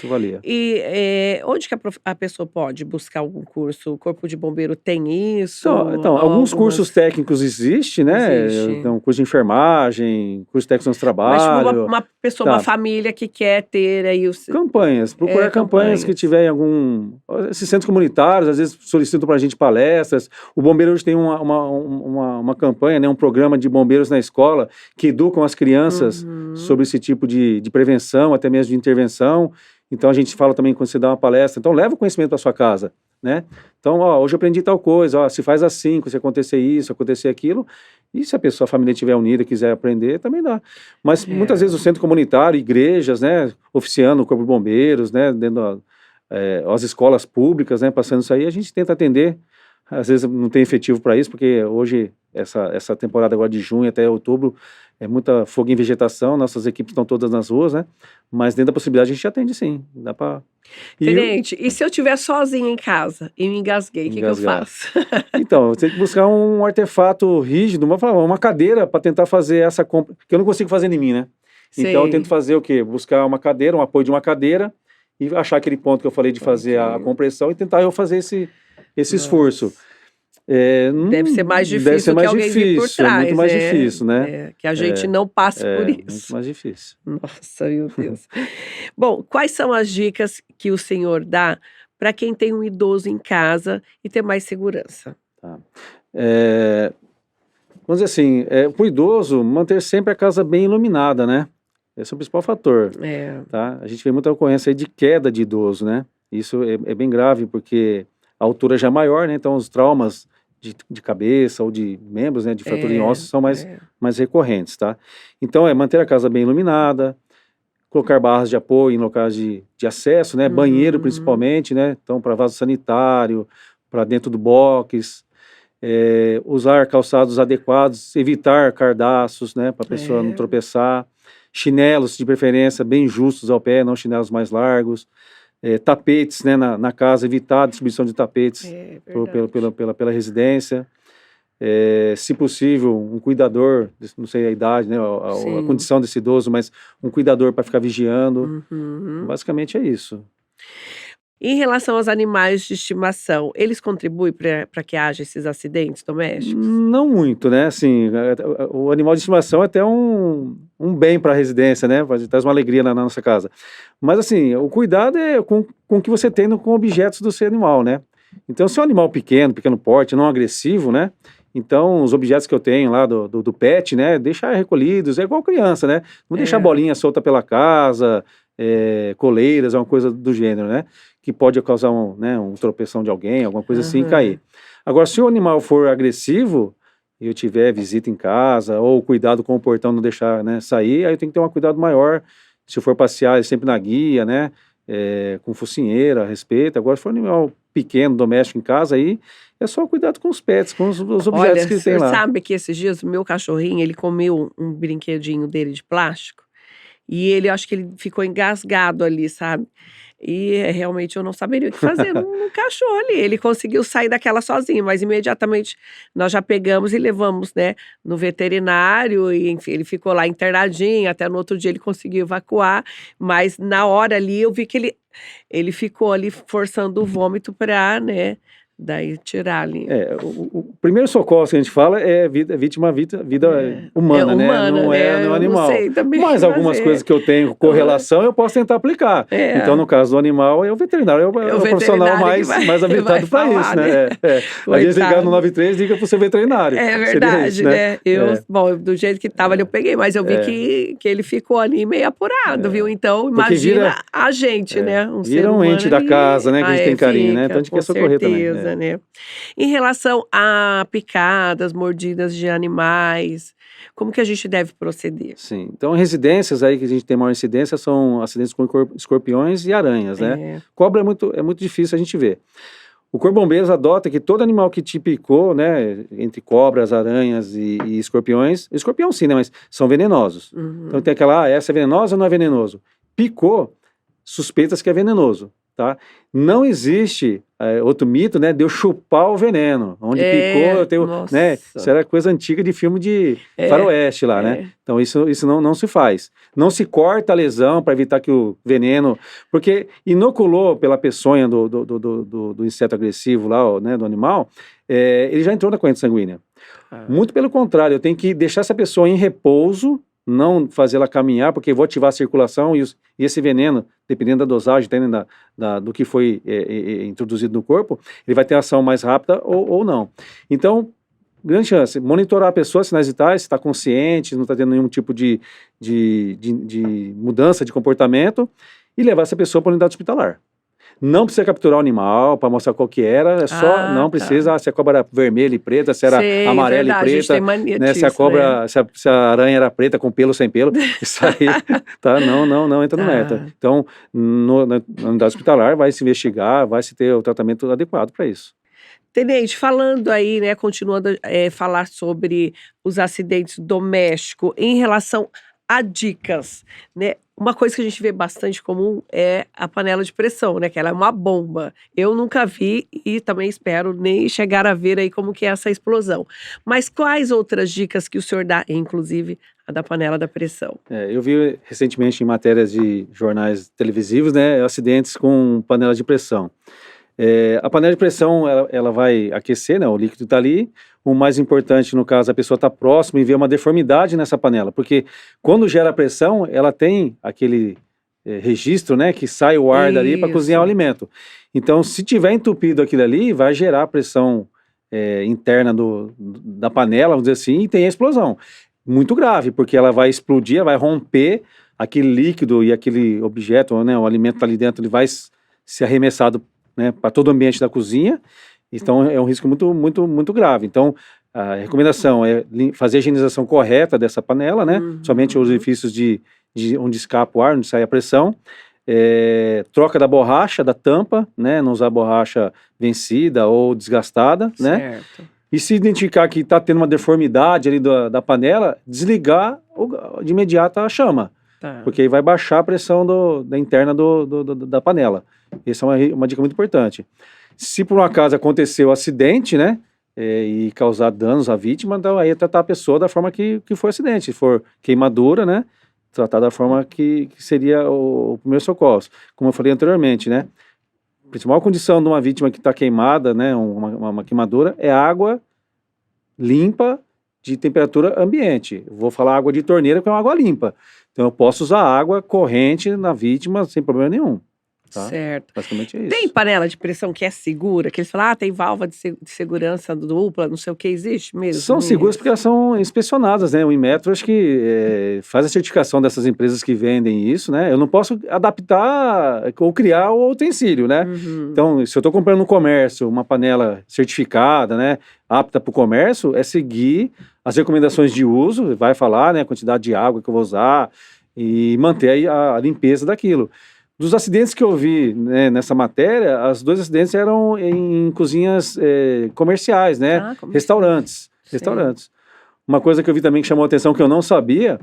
valia. E onde que a pessoa pode buscar algum curso? O Corpo de Bombeiro tem isso? Então alguns cursos técnicos existem, né? Então, curso de enfermagem, curso técnico de trabalho. Mas uma pessoa, uma família que quer ter aí os... Campanhas, procurar campanhas que tiver em esses centros comunitários, às vezes solicitam para a gente palestras. O Bombeiro hoje tem uma campanha, né? Um programa de bombeiros na escola que educam as crianças sobre esse tipo de prevenção, até mesmo de intervenção. Então, a gente fala também quando você dá uma palestra, então leva o conhecimento para sua casa, né? Então, hoje eu aprendi tal coisa, se faz assim, se acontecer isso, acontecer aquilo, e se a família estiver unida e quiser aprender, também dá. Mas muitas vezes o centro comunitário, igrejas, né, oficiando o Corpo de Bombeiros, né, dentro as escolas públicas, né, passando isso aí, a gente tenta atender. Às vezes não tem efetivo para isso, porque hoje, essa temporada agora de junho até outubro, é muita fogo em vegetação, nossas equipes estão todas nas ruas, né? Mas dentro da possibilidade a gente atende sim, dá para... Tenente, e se eu estiver sozinha em casa e me engasguei, o que eu faço? Então, eu tenho que buscar um artefato rígido, uma cadeira para tentar fazer essa compra, que eu não consigo fazer em mim, né? Então eu tento fazer o quê? Buscar uma cadeira, um apoio de uma cadeira e achar aquele ponto que eu falei de fazer a compressão e tentar eu fazer esse esforço. Deve ser mais difícil que alguém vir por trás. É muito mais difícil, né? Que a gente não passe por isso. Muito mais difícil. Nossa, meu Deus. Bom, quais são as dicas que o senhor dá para quem tem um idoso em casa e ter mais segurança? Tá. Vamos dizer assim, para o idoso, manter sempre a casa bem iluminada, né? Esse é o principal fator. Tá? A gente vê muita ocorrência aí de queda de idoso, né? Isso é bem grave, porque a altura já é maior, né? Então os traumas de cabeça ou de membros, né, de fratura em ossos são mais recorrentes, tá? Então manter a casa bem iluminada, colocar barras de apoio em locais de acesso, né? Banheiro principalmente, né? Então, para vaso sanitário, para dentro do box, usar calçados adequados, evitar cardaços, né? Para a pessoa não tropeçar, chinelos de preferência bem justos ao pé, não chinelos mais largos, tapetes, né? Na casa, evitar a distribuição de tapetes pela residência. Se possível, um cuidador, não sei a idade, né, a condição desse idoso, mas um cuidador para ficar vigiando. Basicamente é isso. Em relação aos animais de estimação, eles contribuem para que haja esses acidentes domésticos? Não muito, né? Assim, o animal de estimação é até um bem para a residência, né? Traz uma alegria na nossa casa. Mas assim, o cuidado é com o que você tem com objetos do seu animal, né? Então, se é um animal pequeno porte, não agressivo, né? Então, os objetos que eu tenho lá do pet, né, deixar recolhidos, é igual criança, né? Não deixar bolinha solta pela casa, coleiras, alguma coisa do gênero, né? Que pode causar um tropeção de alguém, alguma coisa assim, e cair. Agora, se o animal for agressivo, e eu tiver visita em casa, ou cuidado com o portão não deixar, né, sair, aí eu tenho que ter um cuidado maior. Se eu for passear, sempre na guia, né? Com focinheira, respeito. Agora, se for um animal pequeno, doméstico em casa, aí é só cuidado com os pets, com os objetos que tem lá. Sabe que esses dias o meu cachorrinho, ele comeu um brinquedinho dele de plástico e ele, acho que ele ficou engasgado ali, sabe? E realmente eu não saberia o que fazer no cachorro ali. Ele conseguiu sair daquela sozinho, mas imediatamente nós já pegamos e levamos, né, no veterinário e, enfim, ele ficou lá internadinho, até no outro dia ele conseguiu evacuar, mas na hora ali eu vi que ele ficou ali forçando o vômito para, né, daí tirar ali. O primeiro socorro que a gente fala é vida humana, né? Não é no animal. Não sei também mas algumas coisas que eu tenho correlação eu posso tentar aplicar. Então, no caso do animal, é o veterinário, é o profissional mais habilitado para isso, né? A gente ligar no 93, liga para o seu veterinário. É verdade, isso, né? Bom, do jeito que estava ali eu peguei, mas eu vi que ele ficou ali meio apurado, viu? Então, imagina a gente, né? Vira um ente da casa, né? Que a gente tem carinho, né? Então, a gente quer socorrer também. Né? Em relação a picadas, mordidas de animais, como que a gente deve proceder? Sim, então residências aí que a gente tem maior incidência são acidentes com escorpiões e aranhas, né? Cobra é muito difícil a gente ver. O Corpo de Bombeiros adota que todo animal que te picou, né, entre cobras, aranhas e escorpiões, escorpião sim, né, mas são venenosos. Então tem aquela, essa é venenosa ou não é venenoso? Picou, suspeitas que é venenoso. Tá? Não existe outro mito, né, de eu chupar o veneno, onde picou, eu tenho, né, isso era coisa antiga de filme de faroeste lá, né, então isso não se faz, não se corta a lesão para evitar que o veneno, porque inoculou pela peçonha do inseto agressivo lá, né, do animal, ele já entrou na corrente sanguínea, muito pelo contrário, eu tenho que deixar essa pessoa em repouso, não fazer ela caminhar, porque vou ativar a circulação e esse veneno, dependendo da dosagem, dependendo do que foi introduzido no corpo, ele vai ter ação mais rápida ou não. Então, grande chance, monitorar a pessoa, sinais vitais, se está consciente, não está tendo nenhum tipo de mudança de comportamento, e levar essa pessoa para a unidade hospitalar. Não precisa capturar o animal para mostrar qual que era, não precisa, se a cobra era vermelha e preta, se era amarela e preta, né, se a cobra, se a aranha era preta com pelo ou sem pelo, isso aí, tá, não entra no meta. Então, na unidade hospitalar vai se investigar, vai se ter o tratamento adequado para isso. Tenente, falando aí, né, continuando a falar sobre os acidentes domésticos, em relação a dicas, né? Uma coisa que a gente vê bastante comum é a panela de pressão, né? Que ela é uma bomba. Eu nunca vi e também espero nem chegar a ver aí como que é essa explosão. Mas quais outras dicas que o senhor dá, inclusive a da panela da pressão? Eu vi recentemente em matérias de jornais televisivos, né, acidentes com panela de pressão. A panela de pressão, ela vai aquecer, né, o líquido está ali. O mais importante, no caso, a pessoa está próxima e vê uma deformidade nessa panela, porque quando gera pressão, ela tem aquele registro, né, que sai o ar dali para cozinhar o alimento. Então, se tiver entupido aquilo ali, vai gerar pressão interna da panela, vamos dizer assim, e tem a explosão. Muito grave, porque ela vai explodir, vai romper aquele líquido e aquele objeto, né, o alimento está ali dentro, ele vai ser arremessado, né, para todo o ambiente da cozinha. Então, é um risco muito grave. Então, a recomendação é fazer a higienização correta dessa panela, né? Somente os orifícios de onde escapa o ar, onde sai a pressão, troca da borracha, da tampa, né, não usar borracha vencida ou desgastada, né, Certo. e se identificar que está tendo uma deformidade ali da panela, desligar de imediato a chama, Tá. porque aí vai baixar a pressão da interna da panela. Essa é uma dica muito importante. Se por um acaso aconteceu um acidente, né, e causar danos à vítima, então aí tratar a pessoa da forma que foi o acidente. Se for queimadura, né, tratar da forma que seria o primeiro socorro. Como eu falei anteriormente, né, a principal condição de uma vítima que está queimada, né, uma queimadura, é água limpa de temperatura ambiente. Eu vou falar água de torneira, porque é uma água limpa. Então eu posso usar água corrente na vítima sem problema nenhum. Tá? Certo. Basicamente é isso. Tem panela de pressão que é segura? Que eles falam, tem válvula de segurança dupla, não sei o que, existe mesmo? São seguras porque elas são inspecionadas, né? O Inmetro acho que faz a certificação dessas empresas que vendem isso, né? Eu não posso adaptar ou criar o utensílio, né? Então, se eu estou comprando no comércio uma panela certificada, né? Apta para o comércio, é seguir as recomendações de uso, vai falar, né? A quantidade de água que eu vou usar e manter a limpeza daquilo. Dos acidentes que eu vi, né, nessa matéria, os 2 acidentes eram em cozinhas comerciais, né? Restaurantes. Uma coisa que eu vi também que chamou a atenção, que eu não sabia,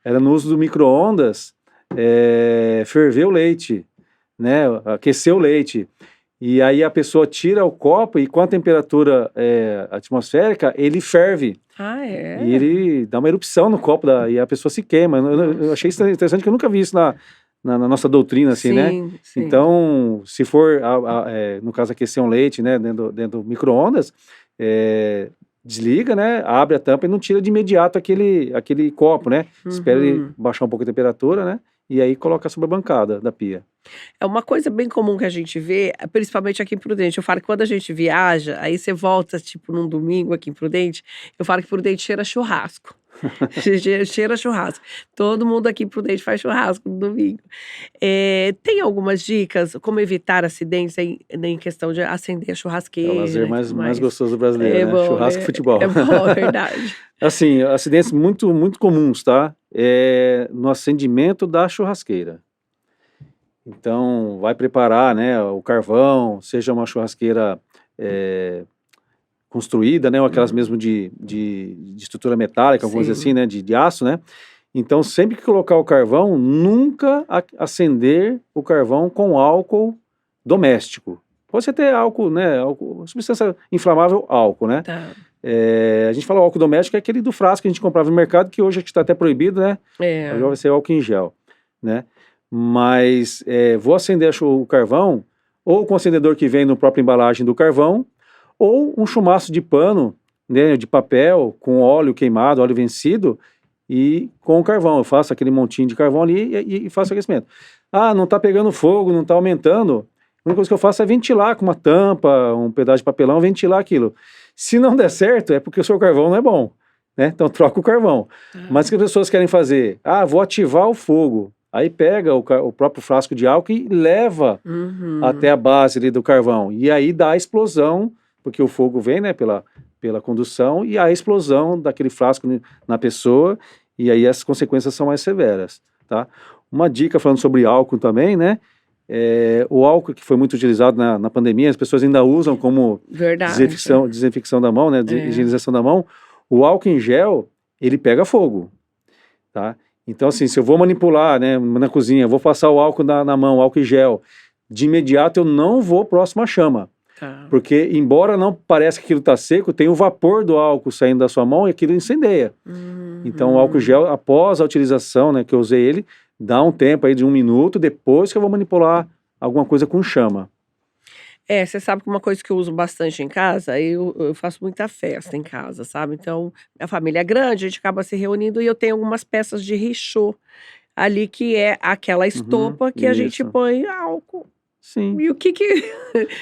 era no uso do micro-ondas, ferver o leite, né? Aquecer o leite. E aí a pessoa tira o copo e com a temperatura atmosférica, ele ferve. Ah, é? E ele dá uma erupção no copo e a pessoa se queima. Eu achei isso interessante, que eu nunca vi isso na nossa doutrina, assim, né? Sim. Então, se for, no caso, aquecer um leite, né, dentro do micro-ondas, desliga, né, abre a tampa e não tira de imediato aquele copo, né? Espera ele baixar um pouco a temperatura, né? E aí coloca sobre a bancada da pia. É uma coisa bem comum que a gente vê, principalmente aqui em Prudente. Eu falo que quando a gente viaja, aí você volta, tipo, num domingo aqui em Prudente, eu falo que Prudente cheira churrasco. Cheira churrasco. Todo mundo aqui em Prudente faz churrasco no domingo. Tem algumas dicas como evitar acidentes em questão de acender a É churrasqueira? o lazer mais gostoso do brasileiro, né? bom, Churrasco e futebol. É bom, é verdade. Assim, acidentes muito, muito comuns, tá? No acendimento da churrasqueira. Então, vai preparar, né, o carvão, seja uma churrasqueira construída, né, ou aquelas mesmo de estrutura metálica, algumas assim, né, de aço, né? Então, sempre que colocar o carvão, nunca acender o carvão com álcool doméstico. Pode ser ter álcool, né, substância inflamável, álcool, né? Tá. A gente fala álcool doméstico, é aquele do frasco que a gente comprava no mercado, que hoje está até proibido, né? Agora vai ser álcool em gel, né? Mas vou acender o carvão, ou com o acendedor que vem no próprio embalagem do carvão, ou um chumaço de pano, né, de papel, com óleo queimado, óleo vencido, e com o carvão. Eu faço aquele montinho de carvão ali e faço o aquecimento. Ah, não está pegando fogo, não está aumentando. A única coisa que eu faço é ventilar com uma tampa, um pedaço de papelão, ventilar aquilo. Se não der certo, é porque o seu carvão não é bom, né? Então troca o carvão. Mas o que as pessoas querem fazer? Ah, vou ativar o fogo. Aí pega o próprio frasco de álcool e leva até a base ali do carvão. E aí dá a explosão, porque o fogo vem, né, pela condução, e a explosão daquele frasco na pessoa, e aí as consequências são mais severas, tá? Uma dica falando sobre álcool também, né? O álcool que foi muito utilizado na pandemia, as pessoas ainda usam como desinfecção da mão, né? Higienização da mão. O álcool em gel, ele pega fogo, tá? Então, assim, se eu vou manipular, né, na cozinha, vou passar o álcool na mão, álcool em gel, de imediato eu não vou próximo à chama. Porque, embora não pareça que aquilo está seco, tem o vapor do álcool saindo da sua mão e aquilo incendeia. Então, o álcool gel, após a utilização, né, que eu usei ele, dá um tempo aí de 1 minuto, depois que eu vou manipular alguma coisa com chama. Você sabe que uma coisa que eu uso bastante em casa, eu faço muita festa em casa, sabe? Então, a família é grande, a gente acaba se reunindo e eu tenho algumas peças de richô ali, que é aquela estopa que a gente põe álcool. Sim. E o que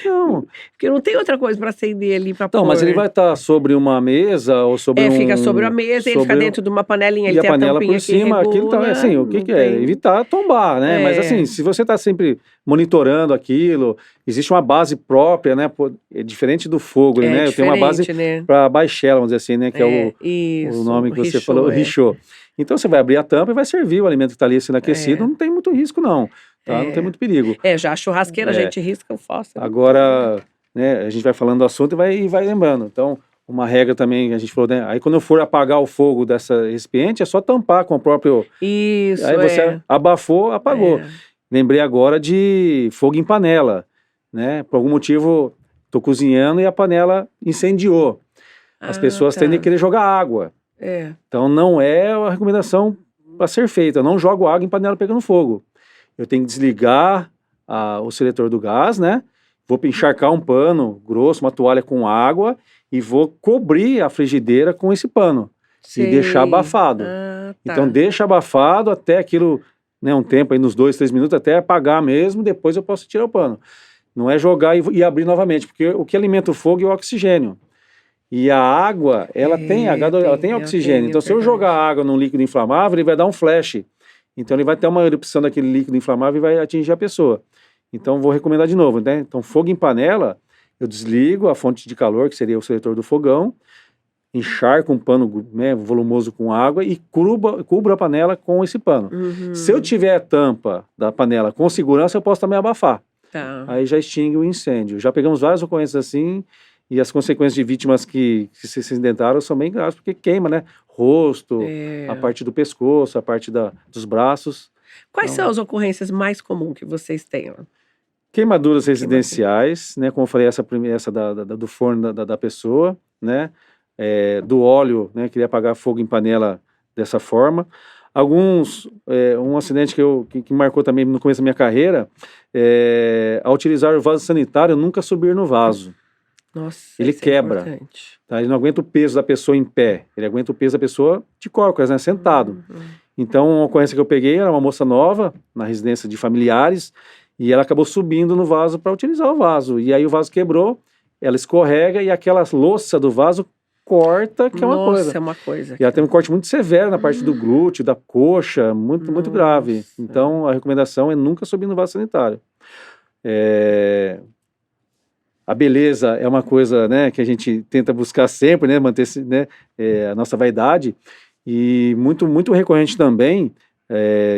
Não. Porque não tem outra coisa para acender ali para pôr. Não, mas ele vai estar sobre uma mesa ou sobre fica sobre a mesa, ele fica dentro de uma panelinha, ele e tem a panela por cima, aquilo também, assim, o que é? Evitar tombar, né? Mas assim, se você está sempre monitorando aquilo, existe uma base própria, né? É diferente do fogo, né? Eu tenho uma base para baixela, vamos dizer assim, né? Que é o nome que você falou, o richô. Então você vai abrir a tampa e vai servir o alimento que está ali sendo aquecido, não tem muito risco não, tá? Não tem muito perigo. Já a churrasqueira a gente risca o fósforo. Agora, né, a gente vai falando do assunto e vai lembrando. Então, uma regra também, a gente falou, né? Aí quando eu for apagar o fogo dessa recipiente, é só tampar com o próprio... Isso, Aí você abafou, apagou. Lembrei agora de fogo em panela, né? Por algum motivo, tô cozinhando e a panela incendiou. As pessoas tendem a querer jogar água. Então não é uma recomendação para ser feita. Eu não jogo água em panela pegando fogo. Eu tenho que desligar o seletor do gás, né? Vou encharcar um pano grosso, uma toalha com água e vou cobrir a frigideira com esse pano. E deixar abafado. Então deixa abafado até aquilo, né, um tempo aí, nos 2, 3 minutos, até apagar mesmo, depois eu posso tirar o pano. Não é jogar e abrir novamente, porque o que alimenta o fogo é o oxigênio. E a água, ela tem oxigênio. Então se eu jogar água num líquido inflamável, ele vai dar um flash. Então ele vai ter uma erupção daquele líquido inflamável e vai atingir a pessoa. Então vou recomendar de novo, né? Então fogo em panela, eu desligo a fonte de calor, que seria o seletor do fogão, encharco um pano, né, volumoso com água e cubro a panela com esse pano. Se eu tiver a tampa da panela com segurança, eu posso também abafar. Aí já extingue o incêndio. Já pegamos várias ocorrências assim, e as consequências de vítimas que se acidentaram são bem graves, porque queima, né? Rosto, a parte do pescoço, a parte dos braços. Quais são as ocorrências mais comuns que vocês têm? Queimaduras residenciais, né? Como eu falei, essa do forno da pessoa, né? Do óleo, né? Queria apagar fogo em panela dessa forma. Um acidente que marcou também no começo da minha carreira, ao utilizar o vaso sanitário, nunca subir no vaso. Nossa, ele quebra, tá? Ele não aguenta o peso da pessoa em pé, ele aguenta o peso da pessoa de cócoras, né? Sentado. Então, uma ocorrência que eu peguei era uma moça nova, na residência de familiares, e ela acabou subindo no vaso para utilizar o vaso. E aí o vaso quebrou, ela escorrega e aquela louça do vaso corta, que é uma coisa. Nossa, é uma coisa. E ela tem um corte muito severo na parte do glúteo, da coxa, muito grave. Então, a recomendação é nunca subir no vaso sanitário. A beleza é uma coisa, né, que a gente tenta buscar sempre, né, manter, né, a nossa vaidade. E muito recorrente também,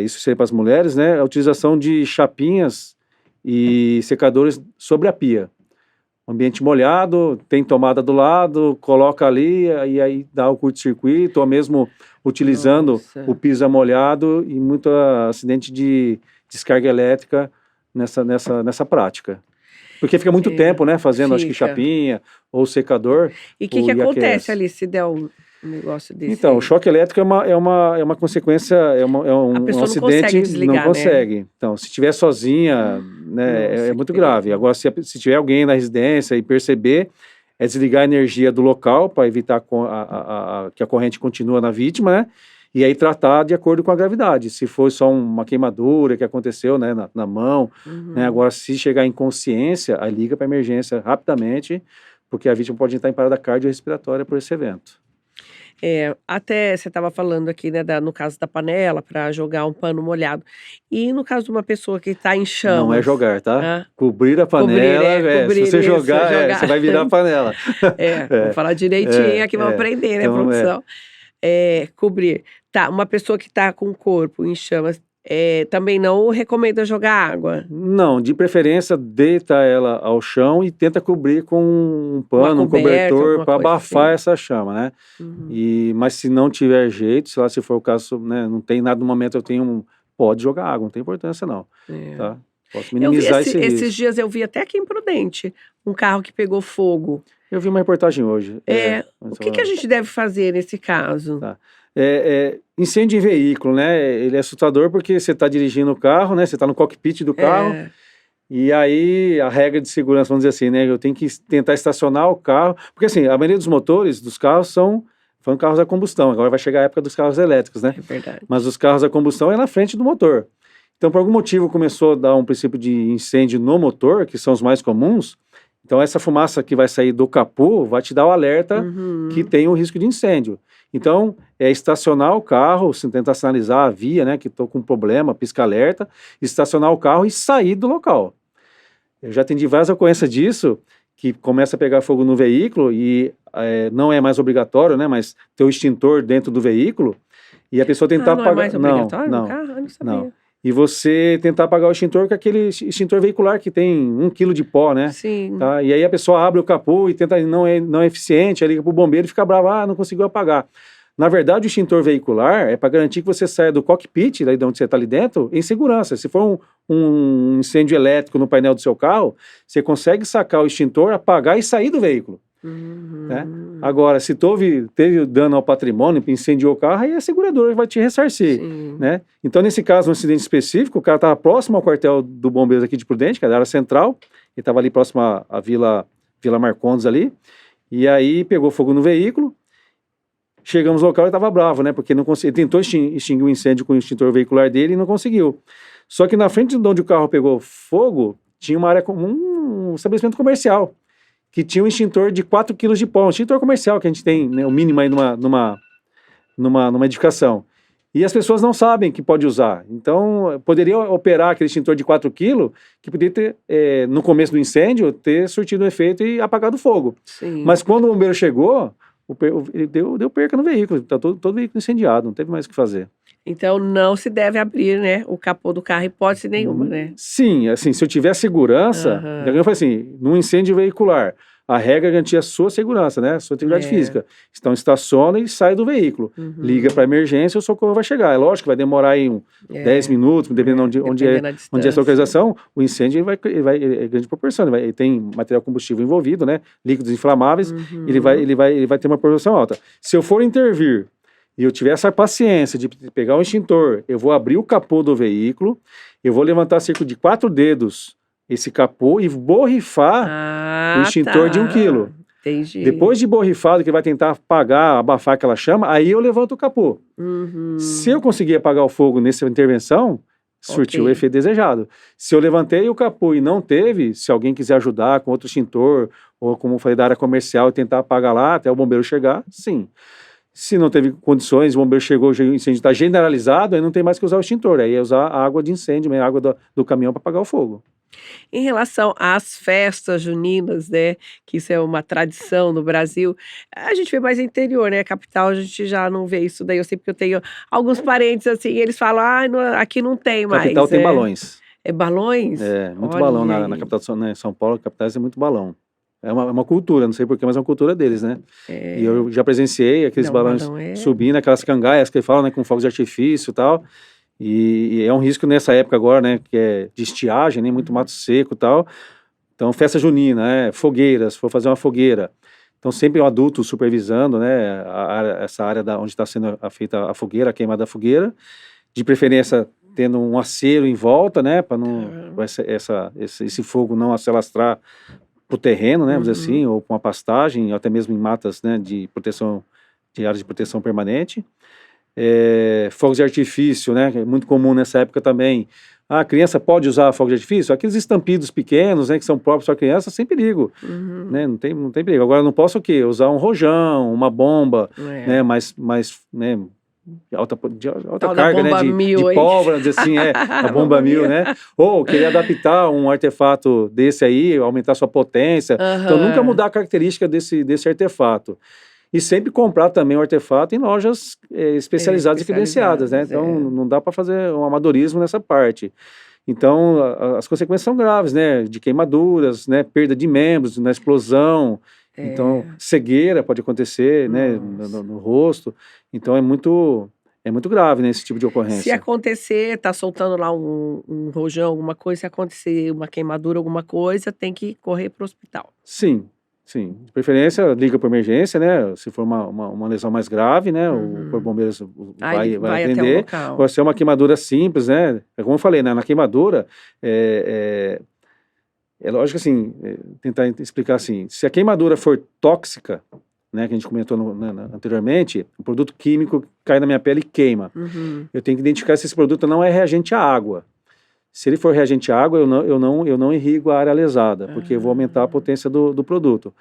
isso seria para as mulheres, né, a utilização de chapinhas e secadores sobre a pia. Ambiente molhado, tem tomada do lado, coloca ali e aí dá o curto-circuito, ou mesmo utilizando o piso molhado, e muito acidente de descarga elétrica nessa prática. Porque fica muito tempo, né, fazendo, acho que chapinha ou secador. E o que acontece ali se der um negócio desse? Então, o choque elétrico é uma consequência, um acidente, não consegue desligar, não consegue. Né? Então, se estiver sozinha, né, é muito grave. Agora, se tiver alguém na residência e perceber, é desligar a energia do local para evitar que a corrente continue na vítima, né? E aí tratar de acordo com a gravidade. Se for só uma queimadura que aconteceu, né, na mão, né? Agora, se chegar em consciência, aí liga para emergência rapidamente, porque a vítima pode entrar em parada cardiorrespiratória por esse evento. Até você estava falando aqui, né, no caso da panela, para jogar um pano molhado. E no caso de uma pessoa que está em chamas? Não é jogar, tá? Cobrir a panela, se você jogar, você vai virar a panela. Vamos falar direitinho aqui, vamos aprender, né, então, produção? Cobrir. Tá, uma pessoa que está com o corpo em chamas, também não recomenda jogar água? Não, de preferência deita ela ao chão e tenta cobrir com um pano, um cobertor para abafar essa chama, né? Mas se não tiver jeito, sei lá, se for o caso, né, não tem nada no momento, pode jogar água, não tem importância não, tá? Posso minimizar esse risco. Esses dias eu vi até aqui em Prudente, um carro que pegou fogo. Eu vi uma reportagem hoje. O que a gente deve fazer nesse caso? Tá. Incêndio em veículo, né? Ele é assustador porque você está dirigindo o carro, né? Você está no cockpit do carro. E aí a regra de segurança, vamos dizer assim, né? Eu tenho que tentar estacionar o carro. Porque assim, a maioria dos motores dos carros foram carros a combustão. Agora vai chegar a época dos carros elétricos, né? É verdade. Mas os carros a combustão é na frente do motor. Então, por algum motivo, começou a dar um princípio de incêndio no motor, que são os mais comuns. Então, essa fumaça que vai sair do capô vai te dar o alerta que tem o risco de incêndio. Então, estacionar o carro, tentar sinalizar a via, né, que estou com problema, pisca-alerta, estacionar o carro e sair do local. Eu já atendi várias ocorrências disso, que começa a pegar fogo no veículo e não é mais obrigatório, né, mas ter o extintor dentro do veículo. E a pessoa tentar não é pagar... mais obrigatório no não, carro? Eu não sabia. não. E você tentar apagar o extintor com aquele extintor veicular que tem 1 quilo de pó, né? Sim. Tá? E aí a pessoa abre o capô e tenta, não é eficiente, aí liga pro bombeiro e fica bravo, não conseguiu apagar. Na verdade, o extintor veicular é para garantir que você saia do cockpit, daí de onde você está ali dentro, em segurança. Se for um incêndio elétrico no painel do seu carro, você consegue sacar o extintor, apagar e sair do veículo. Né? Agora, se teve dano ao patrimônio, incendiou o carro, aí a seguradora vai te ressarcir. Né? Então, nesse caso, um acidente específico, o cara estava próximo ao quartel do Bombeiros aqui de Prudente, que era a área central, ele estava ali próximo à Vila Marcondes ali, e aí pegou fogo no veículo. Chegamos no local e estava bravo, né? Porque não ele tentou extinguir o incêndio com o extintor veicular dele e não conseguiu. Só que na frente de onde o carro pegou fogo, tinha uma área comum, um estabelecimento comercial, que tinha um extintor de 4 quilos de pó, um extintor comercial que a gente tem, né, o mínimo aí numa edificação. E as pessoas não sabem que pode usar. Então, poderia operar aquele extintor de 4 quilos, que poderia ter, no começo do incêndio, ter surtido um efeito e apagado o fogo. Sim. Mas quando o bombeiro chegou, deu perca no veículo, está todo veículo incendiado, não teve mais o que fazer. Então não se deve abrir, né, o capô do carro, hipótese nenhuma, né? Sim, assim, se eu tiver segurança, eu falei assim, num incêndio veicular, a regra é garantir a sua segurança, né, a sua integridade física. Então estaciona e sai do veículo, liga para emergência e o socorro vai chegar. É lógico que vai demorar aí 10 minutos, dependendo de onde é essa localização, o incêndio ele vai é grande proporção, ele tem material combustível envolvido, né, líquidos inflamáveis, ele vai ter uma proporção alta. Se eu for intervir e eu tiver essa paciência de pegar um extintor, eu vou abrir o capô do veículo, eu vou levantar cerca de 4 dedos esse capô e borrifar o extintor de 1 quilo. Entendi. Depois de borrifado, que vai tentar apagar, abafar aquela chama, aí eu levanto o capô. Se eu conseguir apagar o fogo nessa intervenção, surtiu o efeito desejado. Se eu levantei o capô e não teve, se alguém quiser ajudar com outro extintor, ou como eu falei, da área comercial, e tentar apagar lá até o bombeiro chegar, sim. Se não teve condições, o bombeiro chegou, o incêndio está generalizado, aí não tem mais que usar o extintor, aí é usar a água de incêndio, a água do caminhão para apagar o fogo. Em relação às festas juninas, né, que isso é uma tradição no Brasil, a gente vê mais interior, né, capital a gente já não vê isso daí, eu sei porque eu tenho alguns parentes assim, e eles falam, aqui não tem mais. Capital tem balões. É balões? É, muito balão na capital, né, São Paulo, capitais é muito balão. É uma cultura, não sei porquê, mas é uma cultura deles, né? E eu já presenciei aqueles balões subindo, aquelas cangaias que falam, né, com fogos de artifício e tal. E é um risco nessa época agora, né, que é de estiagem, né, muito mato seco e tal. Então, festa junina, né, fogueiras, for fazer uma fogueira. Então, sempre um adulto supervisando, né, essa área onde está sendo feita a fogueira, a queimada da fogueira. De preferência, tendo um acero em volta, né, para não esse fogo não se alastrar para o terreno, né, vamos dizer assim, ou com uma pastagem, ou até mesmo em matas, né, de áreas de proteção permanente. Fogos de artifício, né, que é muito comum nessa época também. A criança pode usar fogo de artifício? Aqueles estampidos pequenos, né, que são próprios para a criança, sem perigo, né, não tem perigo. Agora, não posso o quê? Usar um rojão, uma bomba, né, mais né, alta carga, né, de pólvora, dizer assim, a bomba 1000, né, ou querer adaptar um artefato desse aí, aumentar sua potência, então nunca mudar a característica desse artefato. E sempre comprar também o artefato em lojas especializadas e credenciadas, né, então não dá para fazer um amadorismo nessa parte. Então, as consequências são graves, né, de queimaduras, né, perda de membros na explosão. Então, cegueira pode acontecer, né, no rosto. Então, é muito grave, né, esse tipo de ocorrência. Se acontecer, tá soltando lá um rojão, alguma coisa, se acontecer uma queimadura, alguma coisa, tem que correr para o hospital. Sim. De preferência, liga para emergência, né, se for uma lesão mais grave, né, o Corpo de Bombeiros vai atender. Pode ser uma queimadura simples, né, como eu falei, né, na queimadura, é lógico assim, tentar explicar assim, se a queimadura for tóxica, né, que a gente comentou anteriormente, o produto químico cai na minha pele e queima. Eu tenho que identificar se esse produto não é reagente à água. Se ele for reagente à água, eu não irrigo a área lesada, porque eu vou aumentar a potência do produto.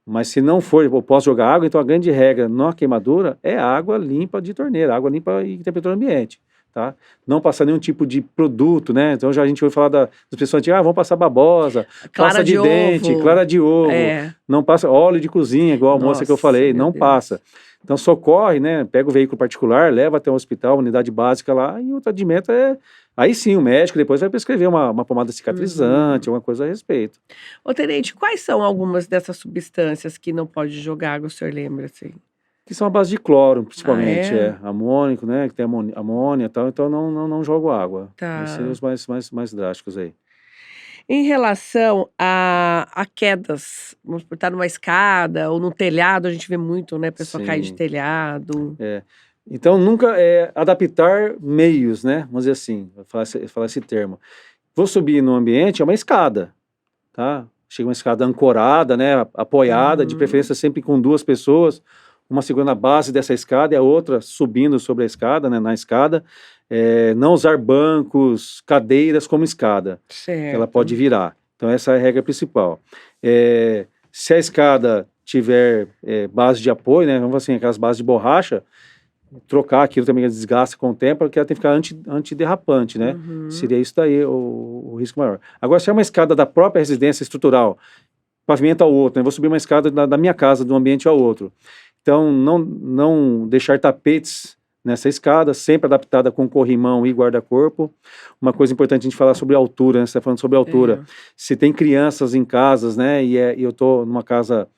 Mas se não for, eu posso jogar água, então a grande regra na queimadura é água limpa de torneira, água limpa em temperatura ambiente. Tá? Não passar nenhum tipo de produto, né? Então já a gente ouve falar das pessoas que vão passar babosa, pasta de dente, clara de ovo, não passa óleo de cozinha, igual a moça que eu falei, não passa. Então socorre, né? Pega o veículo particular, leva até o hospital, unidade básica lá, e o atendimento é... Aí sim, o médico depois vai prescrever uma pomada cicatrizante, alguma coisa a respeito. Ô, tenente, quais são algumas dessas substâncias que não pode jogar água, o senhor lembra, assim? Que são a base de cloro, Ah, principalmente, é? amônico, né? Que tem amônia e tal, então não jogo água. Esses seriam Tá. os mais drásticos aí. Em relação a quedas, vamos supor, tá numa escada ou num telhado, a gente vê muito, né, pessoa cair de Sim. telhado. Então, nunca adaptar meios, né? Vamos dizer assim, falar esse termo. Vou subir no ambiente, é uma escada, tá? Chega uma escada ancorada, né? Apoiada, de Uhum. preferência sempre com 2 pessoas, uma segurando a base dessa escada e a outra subindo sobre a escada, né? Na escada. Não usar bancos, cadeiras como escada, que ela pode Certo. virar. Então, essa é a regra principal. Se a escada tiver base de apoio, né? Vamos falar assim, aquelas bases de borracha, trocar aquilo também, que desgasta com o tempo, porque ela tem que ficar antiderrapante, né? Uhum. Seria isso daí o risco maior. Agora, se é uma escada da própria residência estrutural, pavimento ao outro, né? Vou subir uma escada da minha casa, de um ambiente ao outro. Então, não deixar tapetes nessa escada, sempre adaptada com corrimão e guarda-corpo. Uma coisa importante a gente falar sobre a altura, né? Você está falando sobre a altura. É. Se tem crianças em casas, né? E eu estou numa casa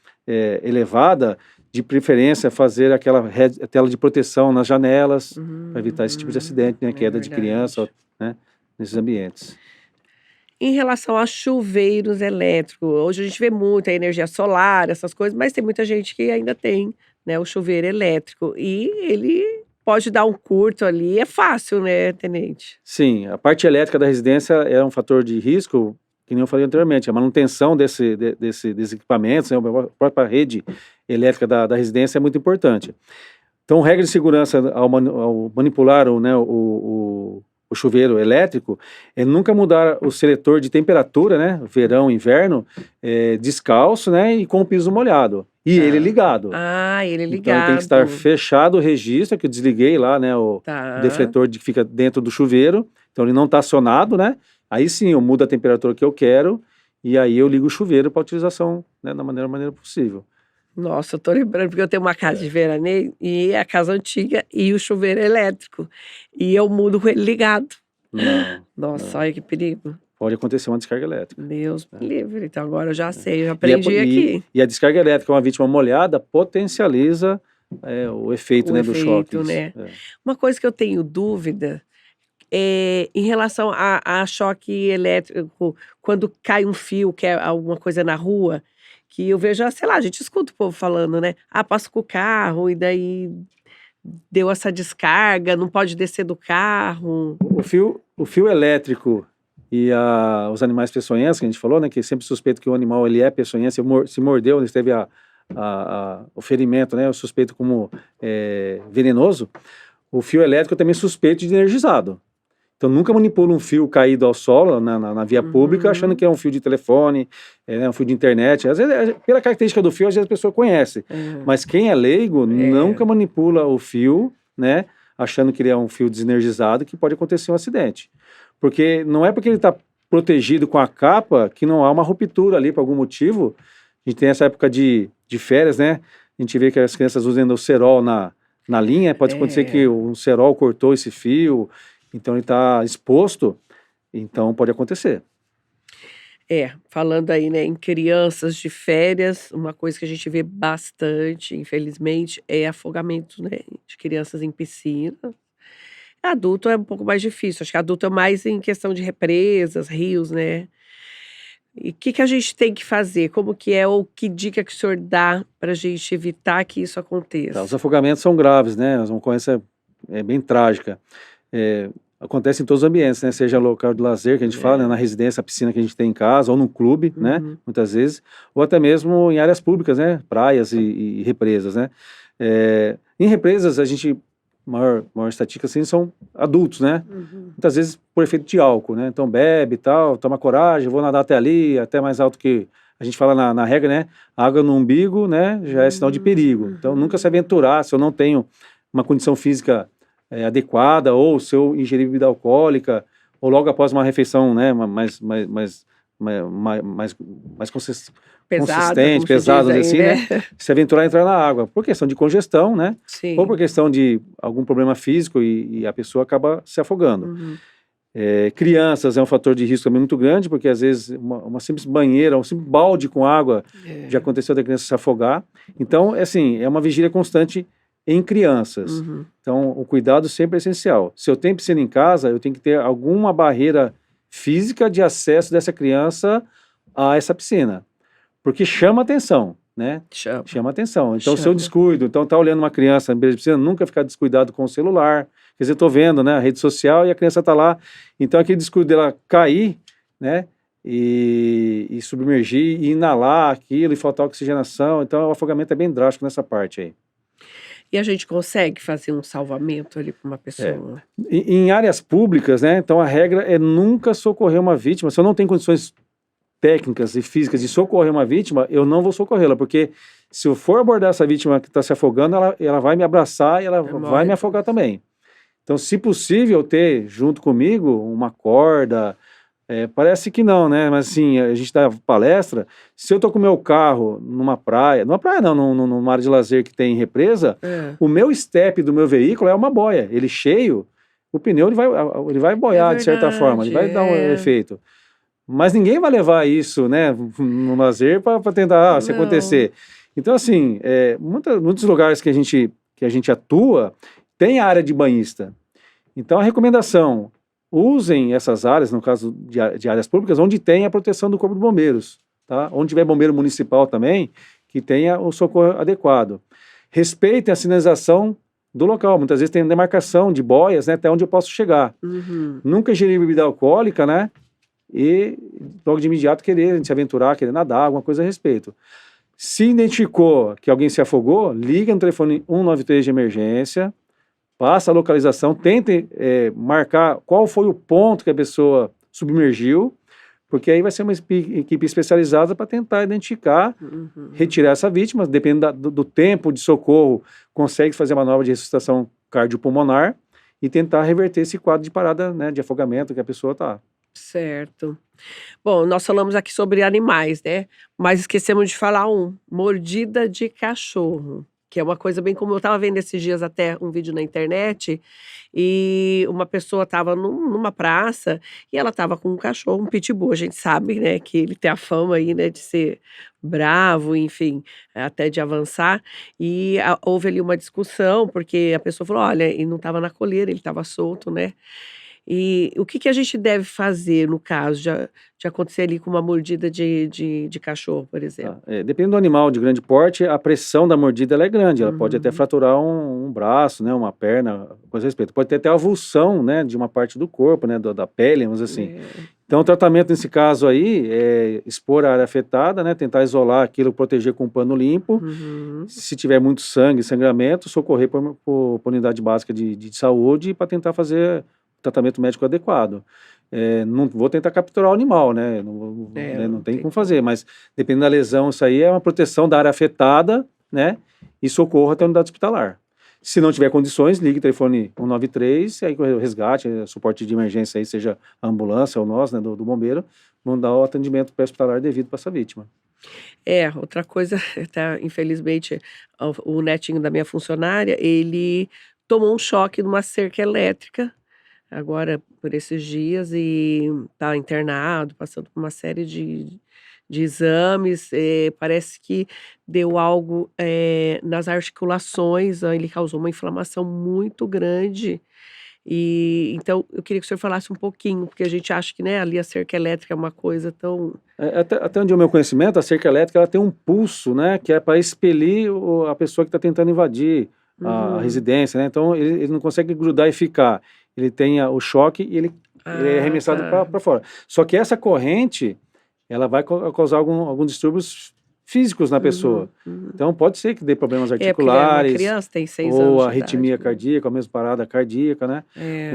elevada, de preferência fazer aquela tela de proteção nas janelas, para evitar esse tipo de acidente, né? É Queda de criança, verdade. né? Nesses ambientes. Em relação a chuveiros elétricos, hoje a gente vê muito a energia solar, essas coisas, mas tem muita gente que ainda tem, né, o chuveiro elétrico e ele pode dar um curto ali, é fácil, né, tenente? Sim, a parte elétrica da residência é um fator de risco, que nem eu falei anteriormente, a manutenção desses equipamentos, né, a própria rede elétrica da residência é muito importante. Então, regra de segurança ao manipular o chuveiro elétrico é nunca mudar o seletor de temperatura, né, verão, inverno, descalço, né, e com o piso molhado, e ele Tá. ligado. Ah, ele Então, ele tem que estar ligado. fechado o registro, que eu desliguei lá, né, o Tá. defletor que fica dentro do chuveiro, então ele não está acionado, né, aí sim eu mudo a temperatura que eu quero, e aí eu ligo o chuveiro para utilização, né, da maneira possível. Nossa, eu tô lembrando, porque eu tenho uma casa de veraneio e é a casa antiga e o chuveiro é elétrico, e eu mudo com ele ligado. Não, Nossa, não. olha que perigo. Pode acontecer uma descarga elétrica. Deus me Né? livre, então agora eu já sei, eu já E, aprendi aqui. e a descarga elétrica, uma vítima molhada, potencializa o efeito, O né, do choque. efeito, Isso, né. Uma coisa que eu tenho dúvida, em relação a choque elétrico, quando cai um fio, que é alguma coisa na rua, que eu vejo, sei lá, a gente escuta o povo falando, né: "Ah, passo com o carro e daí deu essa descarga, não pode descer do carro". O fio elétrico e os animais peçonhenses, que a gente falou, né, que sempre suspeito que o animal ele é peçonhense, se mordeu, ele teve o ferimento, né, eu suspeito como venenoso. O fio elétrico eu também suspeito de energizado. Então, nunca manipula um fio caído ao solo, na via pública, achando que Uhum. é um fio de telefone, um fio de internet. Às vezes, pela característica do fio, às vezes a pessoa conhece. É. Mas quem é leigo É. nunca manipula o fio, né, achando que ele é um fio desenergizado, que pode acontecer um acidente. Porque não é porque ele está protegido com a capa que não há uma ruptura ali por algum motivo. A gente tem essa época de férias, né? A gente vê que as crianças usam o cerol na linha, pode acontecer que É. o cerol cortou esse fio, então ele está exposto, então pode acontecer. Falando aí, né, em crianças de férias, uma coisa que a gente vê bastante, infelizmente, é afogamento, né, de crianças em piscina. Adulto é um pouco mais difícil, acho que adulto é mais em questão de represas, rios, né. E o que que a gente tem que fazer? Como que é ou que dica que o senhor dá pra gente evitar que isso Tá, os aconteça? afogamentos são graves, né? É uma ocorrência bem trágica. Acontece em todos os ambientes, né? Seja local de lazer, que a gente fala, né? É. Na residência, a piscina que a gente tem em casa, ou no clube, né? Uhum. Muitas vezes, ou até mesmo em áreas públicas, né? Praias e represas, né? Em represas, a gente, maior estatística, assim, são adultos, né? Uhum. Muitas vezes por efeito de álcool, né? Então bebe e tal, toma coragem, vou nadar até ali, até mais alto que... A gente fala na regra, né? Água no umbigo, né? Já é sinal de perigo. Então nunca se aventurar se eu não tenho uma condição física adequada, ou se eu ingerir bebida alcoólica, ou logo após uma refeição, né? Mais mais Pesada, consistente, como se pesada, diz assim, aí, né? né? Se aventurar a entrar na água, por questão de congestão, né? Ou Sim. por questão de algum problema físico e a pessoa acaba se afogando. Uhum. Crianças é um fator de risco também muito grande, porque às vezes uma simples banheira, um simples balde com água já É. aconteceu da criança se afogar. Então, assim, é uma vigília constante em crianças. Uhum. Então, o cuidado sempre é essencial. Se eu tenho piscina em casa, eu tenho que ter alguma barreira física de acesso dessa criança a essa piscina, porque chama atenção, né? Chama, Chama atenção. Então, se eu chama. descuido, então tá olhando uma criança na beira de piscina, nunca ficar descuidado com o celular. Quer dizer, eu tô vendo, né, a rede social e a criança tá lá. Então, aquele descuido dela cair, né, e submergir, e inalar aquilo, e faltar oxigenação. Então, o afogamento é bem drástico nessa parte aí. E a gente consegue fazer um salvamento ali para uma pessoa? Em áreas públicas, né, então a regra é nunca socorrer uma vítima. Se eu não tenho condições técnicas e físicas de socorrer uma vítima, eu não vou socorrê-la, porque se eu for abordar essa vítima que está se afogando, ela vai me abraçar e ela vai Morre. me afogar também. Então, se possível, ter junto comigo uma corda, parece que não, né? Mas assim, a gente dá palestra, se eu tô com o meu carro numa praia não, numa área de lazer que tem represa, o meu step do meu veículo é uma boia, ele cheio, o pneu ele vai boiar de certa forma, ele vai dar um efeito. Mas ninguém vai levar isso, né, no lazer para tentar se Não. acontecer. Então, assim, muitos lugares que a gente atua, tem área de banhista. Então, a recomendação, usem essas áreas, no caso de áreas públicas, onde tem a proteção do Corpo de Bombeiros, tá? Onde tiver bombeiro municipal também, que tenha o socorro adequado. Respeitem a sinalização do local. Muitas vezes tem demarcação de boias, né, até onde eu posso chegar. Uhum. Nunca ingerir bebida alcoólica, né? E logo de imediato querer se aventurar, querer nadar, alguma coisa a respeito. Se identificou que alguém se afogou, liga no telefone 193 de emergência, passa a localização, tente marcar qual foi o ponto que a pessoa submergiu, porque aí vai ser uma equipe especializada para tentar identificar, retirar essa vítima, dependendo do tempo de socorro, consegue fazer a manobra de ressuscitação cardiopulmonar e tentar reverter esse quadro de parada, né, de afogamento que a pessoa está. Certo. Bom, nós falamos aqui sobre animais, né? Mas esquecemos de falar mordida de cachorro, que é uma coisa bem comum. Eu estava vendo esses dias até um vídeo na internet e uma pessoa estava numa praça e ela estava com um cachorro, um pitbull. A gente sabe, né, que ele tem a fama aí, né, de ser bravo, enfim, até de avançar. E houve ali uma discussão, porque a pessoa falou: olha, ele não estava na coleira, ele estava solto, né? E o que a gente deve fazer no caso de acontecer ali com uma mordida de cachorro, por exemplo? Dependendo do animal de grande porte, a pressão da mordida ela é grande, ela pode até Uhum. fraturar um braço, né, uma perna, com esse respeito. Pode ter até avulsão, né, de uma parte do corpo, né, da pele, vamos dizer assim. Então, o tratamento nesse caso aí é expor a área afetada, né, tentar isolar aquilo, proteger com um pano limpo. Uhum. Se tiver muito sangue, sangramento, socorrer por unidade básica de saúde para tentar fazer tratamento médico adequado. Não vou tentar capturar o animal, né? Não tem como fazer, mas dependendo da lesão, isso aí é uma proteção da área afetada, né? E socorro até a unidade hospitalar. Se não tiver condições, ligue o telefone 193, aí o resgate, suporte de emergência aí, seja a ambulância ou nós, né, do bombeiro, vão dar o atendimento pré-hospitalar devido para essa vítima. Outra coisa, tá, infelizmente, o netinho da minha funcionária, ele tomou um choque numa cerca elétrica, agora por esses dias, e tá internado, passando por uma série de exames, parece que deu algo, nas articulações, ele causou uma inflamação muito grande, e então eu queria que o senhor falasse um pouquinho, porque a gente acha que, né, ali a cerca elétrica é uma coisa tão... Até onde é o meu conhecimento, a cerca elétrica ela tem um pulso, né, que é para expelir a pessoa que está tentando invadir a residência, né? Então ele não consegue grudar e ficar. Ele tem o choque e ele é arremessado para fora. Só que essa corrente, ela vai causar alguns distúrbios físicos na pessoa. Então pode ser que dê problemas porque ele é uma articulares, criança, tem 6 anos ou de arritmia idade, né? cardíaca, a mesma parada cardíaca, né? É.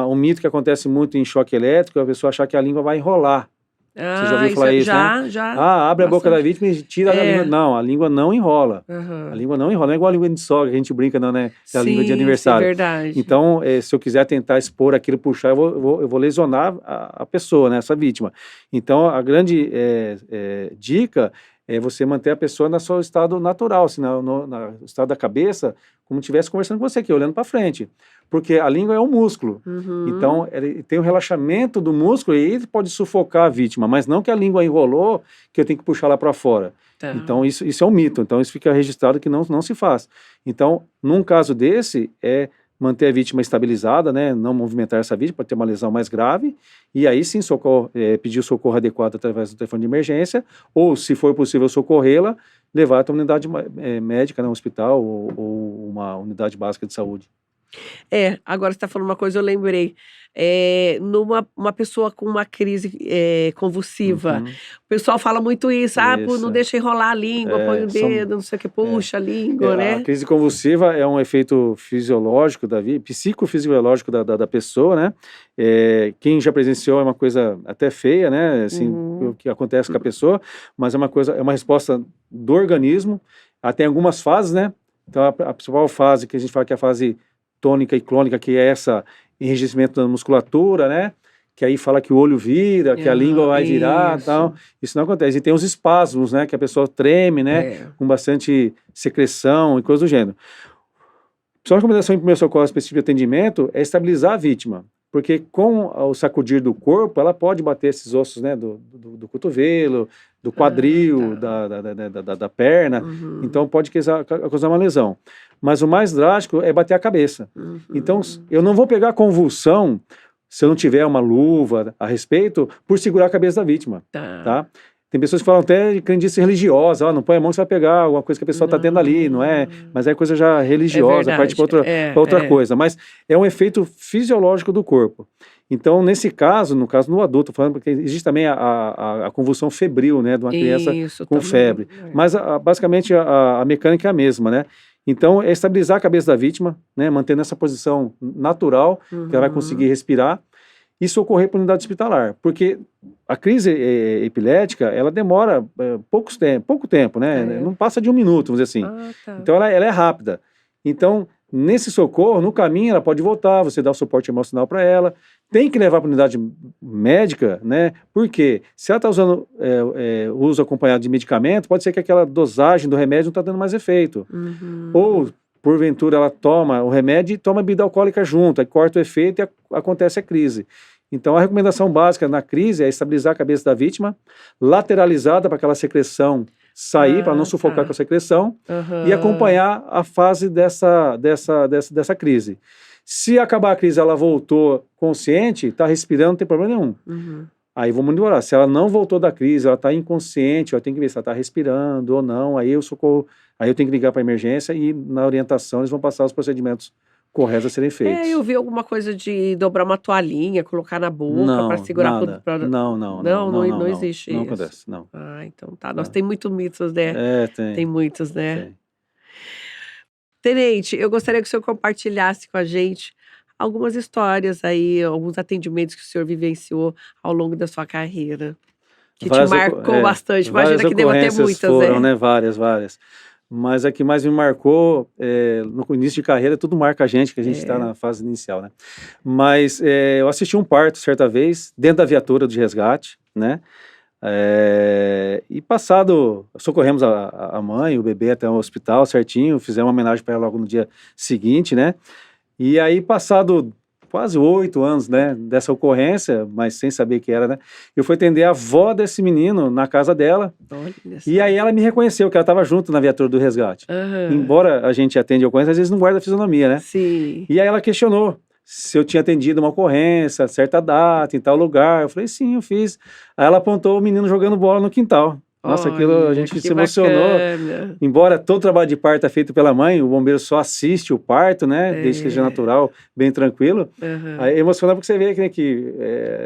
Um mito que acontece muito em choque elétrico é a pessoa achar que a língua vai enrolar. Você já ouviu falar isso, né? já, Ah, abre a boca da bastante. vítima e tira a língua. É. Não, a língua não enrola. Tira a língua. Não, a língua não enrola. A Aham. língua não enrola. Não é igual a língua de sogra que a gente brinca, não, né? Que é a língua de Sim, sim, aniversário. verdade. Então, se eu quiser tentar expor aquilo, puxar, eu vou lesionar a pessoa, né? Essa vítima. Então, a grande dica é você manter a pessoa no seu estado natural, assim, no estado da cabeça, como se estivesse conversando com você aqui, olhando para frente. Porque a língua é um músculo. Uhum. Então, ele tem um relaxamento do músculo e ele pode sufocar a vítima, mas não que a língua enrolou, que eu tenho que puxar lá para fora. Tá. Então, isso é um mito. Então, isso fica registrado que não se faz. Então, num caso desse, é manter a vítima estabilizada, né? Não movimentar essa vítima para ter uma lesão mais grave, e aí sim pedir o socorro adequado através do telefone de emergência, ou, se for possível socorrê-la, levar até uma unidade médica, né? Um hospital ou uma unidade básica de saúde. Agora você está falando uma coisa, eu lembrei. Uma pessoa com uma crise convulsiva, Uhum. o pessoal fala muito isso, pô, não Isso. deixa enrolar a língua, põe o São dedo, não sei o que, puxa a língua, A né? crise convulsiva é um efeito fisiológico psicofisiológico da pessoa, né? Quem já presenciou é uma coisa até feia, né? Assim, o Uhum. que acontece com a pessoa, mas é uma resposta do organismo. Tem algumas fases, né? Então, a principal fase que a gente fala que é a fase tônica e clônica, que é essa enrijecimento da musculatura, né? Que aí fala que o olho vira, que a língua vai virar, tal. Isso não acontece. E tem os espasmos, né? Que a pessoa treme, né? Com bastante secreção e coisa do gênero. Só a recomendação em primeiro socorro, esse tipo de atendimento, é estabilizar a vítima. Porque com o sacudir do corpo, ela pode bater esses ossos, né? Do cotovelo, do quadril, Tá. da perna. Uhum. Então pode causar uma lesão. Mas o mais drástico é bater a cabeça. Uhum. Então, eu não vou pegar convulsão se eu não tiver uma luva a respeito, por segurar a cabeça da vítima, tá? Tem pessoas que falam até de crendice religiosa, não põe a mão que você vai pegar alguma coisa que a pessoa está tendo ali, não é? Mas é coisa já religiosa, parte para outra coisa. Mas é um efeito fisiológico do corpo. Então, nesse caso, no caso no adulto, falando, porque existe também a convulsão febril, né, de uma criança com febre. Mas, basicamente, a mecânica é a mesma, né? Então, é estabilizar a cabeça da vítima, né, mantendo essa posição natural, que ela vai conseguir respirar, e socorrer para a unidade hospitalar. Porque a crise epilética, ela demora pouco tempo, né? Não passa de 1 minuto, vamos dizer assim. Então, ela é rápida. Então, nesse socorro, no caminho, ela pode voltar, você dá o suporte emocional para ela, tem que levar para a unidade médica, né? Porque se ela está usando uso acompanhado de medicamento, pode ser que aquela dosagem do remédio não está dando mais efeito. Ou, porventura, ela toma o remédio e toma bebida alcoólica junto, aí corta o efeito e acontece a crise. Então, a recomendação básica na crise é estabilizar a cabeça da vítima, lateralizada para aquela secreção sair, para não sufocar com a secreção, e acompanhar a fase dessa crise. Se acabar a crise, ela voltou consciente, está respirando, não tem problema nenhum. Aí vamos monitorar. Se ela não voltou da crise, ela está inconsciente, eu tenho que ver se ela está respirando ou não, aí eu tenho que ligar para a emergência e na orientação eles vão passar os procedimentos corretos a serem feitos. Eu vi alguma coisa de dobrar uma toalhinha, colocar na boca para segurar nada. Não existe não isso. acontece, não. Então tá. Nossa, tem muitos mitos, né? Tem muitos, né? Tem. Tenente, eu gostaria que o senhor compartilhasse com a gente algumas histórias aí, alguns atendimentos que o senhor vivenciou ao longo da sua carreira, que te marcou bastante. Imagina que deva ter muitas, foram, né? Várias. Mas a que mais me marcou, no início de carreira, tudo marca a gente, que a gente está na fase inicial, né? Mas eu assisti um parto, certa vez, dentro da viatura de resgate, né? E socorremos a mãe, o bebê até o hospital certinho, fizemos uma homenagem para ela logo no dia seguinte, né? E aí, passado quase 8 anos, né, dessa ocorrência, mas sem saber que era, né? Eu fui atender a avó desse menino na casa dela. E aí ela me reconheceu, que ela estava junto na viatura do resgate. Embora a gente atende a ocorrência, às vezes não guarda a fisionomia, né? Sim. E aí ela questionou se eu tinha atendido uma ocorrência, certa data, em tal lugar. Eu falei, sim, eu fiz. Aí ela apontou o menino jogando bola no quintal. Nossa, aquilo a gente se emocionou. Bacana. Embora todo o trabalho de parto é feito pela mãe, o bombeiro só assiste o parto, né? Desde que seja natural, bem tranquilo. Aí emociona porque você vê que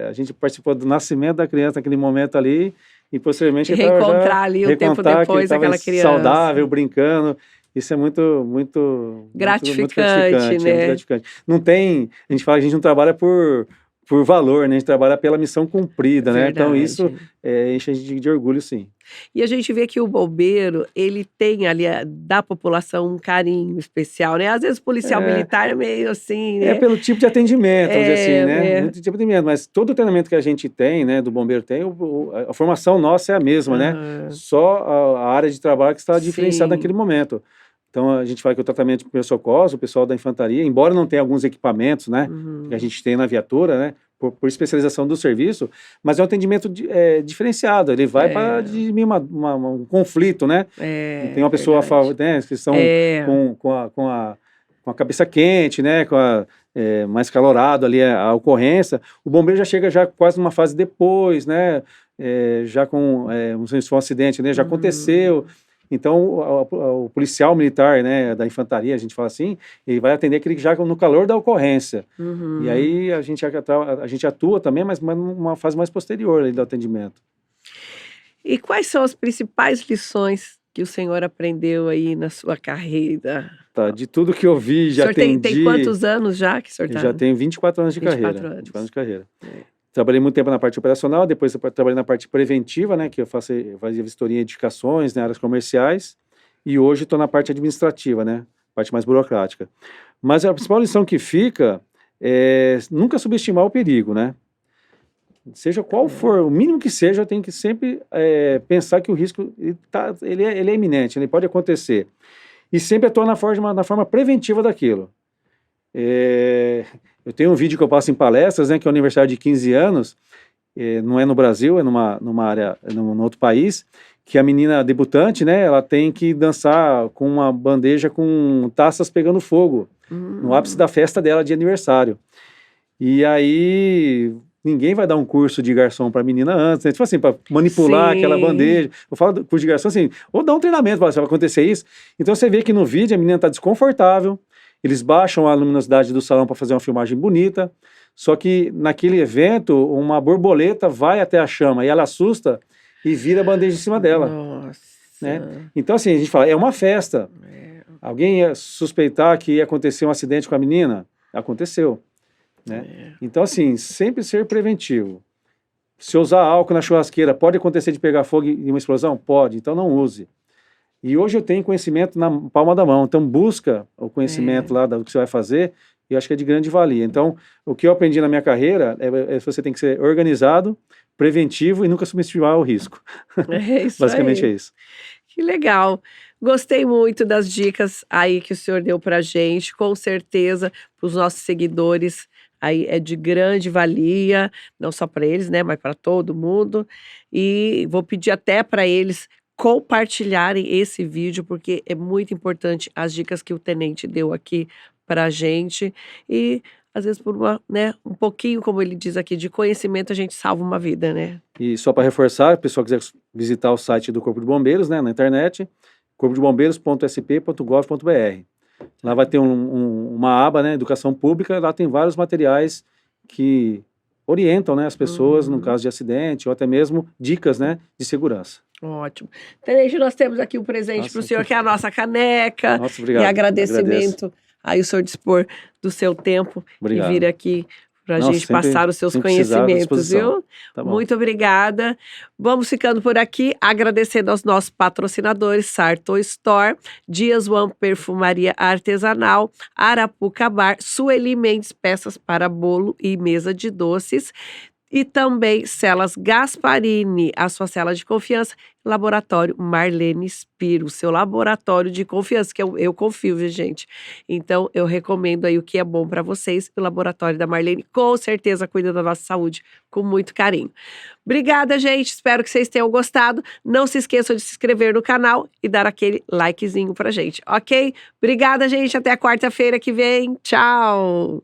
a gente participou do nascimento da criança naquele momento ali e posteriormente reencontrar ali um tempo depois aquela criança saudável, brincando. Isso é muito gratificante, né? Muito gratificante. Não tem, a gente fala que a gente não trabalha por por valor, né? A gente trabalha pela missão cumprida, né? Então isso Verdade. enche a gente de orgulho, sim. E a gente vê que o bombeiro, ele tem ali da população um carinho especial, né? Às vezes o policial É, militar é meio assim, é né? pelo tipo de atendimento, vamos dizer assim, né? É. Muito tipo de atendimento, mas todo o treinamento que a gente tem, né, do bombeiro tem, a formação nossa é a mesma, né? Aham. Só a área de trabalho que está diferenciada naquele Sim. momento. Então a gente fala que o tratamento de primeiros socorros, o pessoal da infantaria, embora não tenha alguns equipamentos, né, que a Uhum. gente tem na viatura, né, por especialização do serviço, mas é um atendimento diferenciado. Ele vai para É, dirimir um conflito, né? Tem uma pessoa verdade. né, que estão É. com a cabeça quente, né, mais calorado ali a ocorrência, o bombeiro já chega já quase numa fase depois, né, já com, não sei se foi um acidente, né, já Uhum. aconteceu. Então, o policial militar, né, da infantaria, a gente fala assim, ele vai atender aquele que já no calor da ocorrência. E Uhum. aí a gente atua também, mas numa fase mais posterior ali do atendimento. E quais são as principais lições que o senhor aprendeu aí na sua carreira? Tá, de tudo que eu vi, O já senhor tem atendi, quantos anos já que o senhor eu está? já tenho 24 anos de 24 carreira, 24 anos anos. de carreira. É. Trabalhei muito tempo na parte operacional, depois eu trabalhei na parte preventiva, né, que eu fazia vistoria em edificações, né, áreas comerciais, e hoje estou na parte administrativa, né, parte mais burocrática. Mas a principal lição que fica é nunca subestimar o perigo, né? Seja qual É. for, o mínimo que seja, tem que sempre pensar que o risco ele é iminente, ele pode acontecer. E sempre atuar na forma preventiva daquilo. Eu tenho um vídeo que eu passo em palestras, né, que é um aniversário de 15 anos, não é no Brasil, é numa área, num outro país, que a menina debutante, né, ela tem que dançar com uma bandeja com taças pegando fogo, no ápice da Hum. festa dela de aniversário. E aí ninguém vai dar um curso de garçom para a menina antes, né? Tipo assim, para manipular aquela Sim. bandeja. Eu falo do curso de garçom assim, ou dar um treinamento para vai acontecer isso. Então você vê que no vídeo a menina está desconfortável, eles baixam a luminosidade do salão para fazer uma filmagem bonita, só que naquele evento uma borboleta vai até a chama e ela assusta e vira a bandeja em cima dela, né? Nossa. Então assim, a gente fala, é uma festa. É, Alguém ia suspeitar que ia acontecer um acidente com a menina? Aconteceu, né? é. Então, assim, sempre ser preventivo. Se usar álcool na churrasqueira, pode acontecer de pegar fogo e uma explosão? Pode, então não use. E hoje eu tenho conhecimento na palma da mão, então busca o É. conhecimento lá do que você vai fazer, e eu acho que é de grande valia. Então, o que eu aprendi na minha carreira é que você tem que ser organizado, preventivo e nunca subestimar o risco. É isso Basicamente é aí. isso. Que legal. Gostei muito das dicas aí que o senhor deu pra gente, com certeza para os nossos seguidores aí é de grande valia, não só para eles, né, mas para todo mundo. E vou pedir até para eles compartilharem esse vídeo, porque é muito importante as dicas que o tenente deu aqui pra gente. E às vezes por uma, né, um pouquinho, como ele diz aqui, de conhecimento a gente salva uma vida, né. E só para reforçar, se o pessoal quiser visitar o site do Corpo de Bombeiros, né, na internet, corpodebombeiros.sp.gov.br. Lá vai ter uma aba, né, Educação Pública, lá tem vários materiais que orientam, né, as pessoas no Uhum. caso de acidente ou até mesmo dicas, né, de segurança. Ótimo. Tenente, nós temos aqui um presente para o Nossa, senhor, que é a nossa caneca, nossa, em obrigado, agradeço. agradecimento aí o senhor dispor do seu tempo e vir Obrigado. aqui para a Não, gente passar os seus sempre precisar, à conhecimentos, disposição. viu. Tá bom. Muito obrigada. Vamos ficando por aqui, agradecendo aos nossos patrocinadores, Sarto Store, Dias One Perfumaria Artesanal, Arapuca Bar, Sueli Mendes Peças para Bolo e Mesa de Doces, e também Celas Gasparini, a sua cela de confiança, Laboratório Marlene Spiro, seu laboratório de confiança, que eu confio, viu, gente. Então eu recomendo aí o que é bom para vocês, o laboratório da Marlene com certeza cuida da nossa saúde com muito carinho. Obrigada, gente, espero que vocês tenham gostado. Não se esqueçam de se inscrever no canal e dar aquele likezinho pra gente, ok? Obrigada, gente, até quarta-feira que vem. Tchau!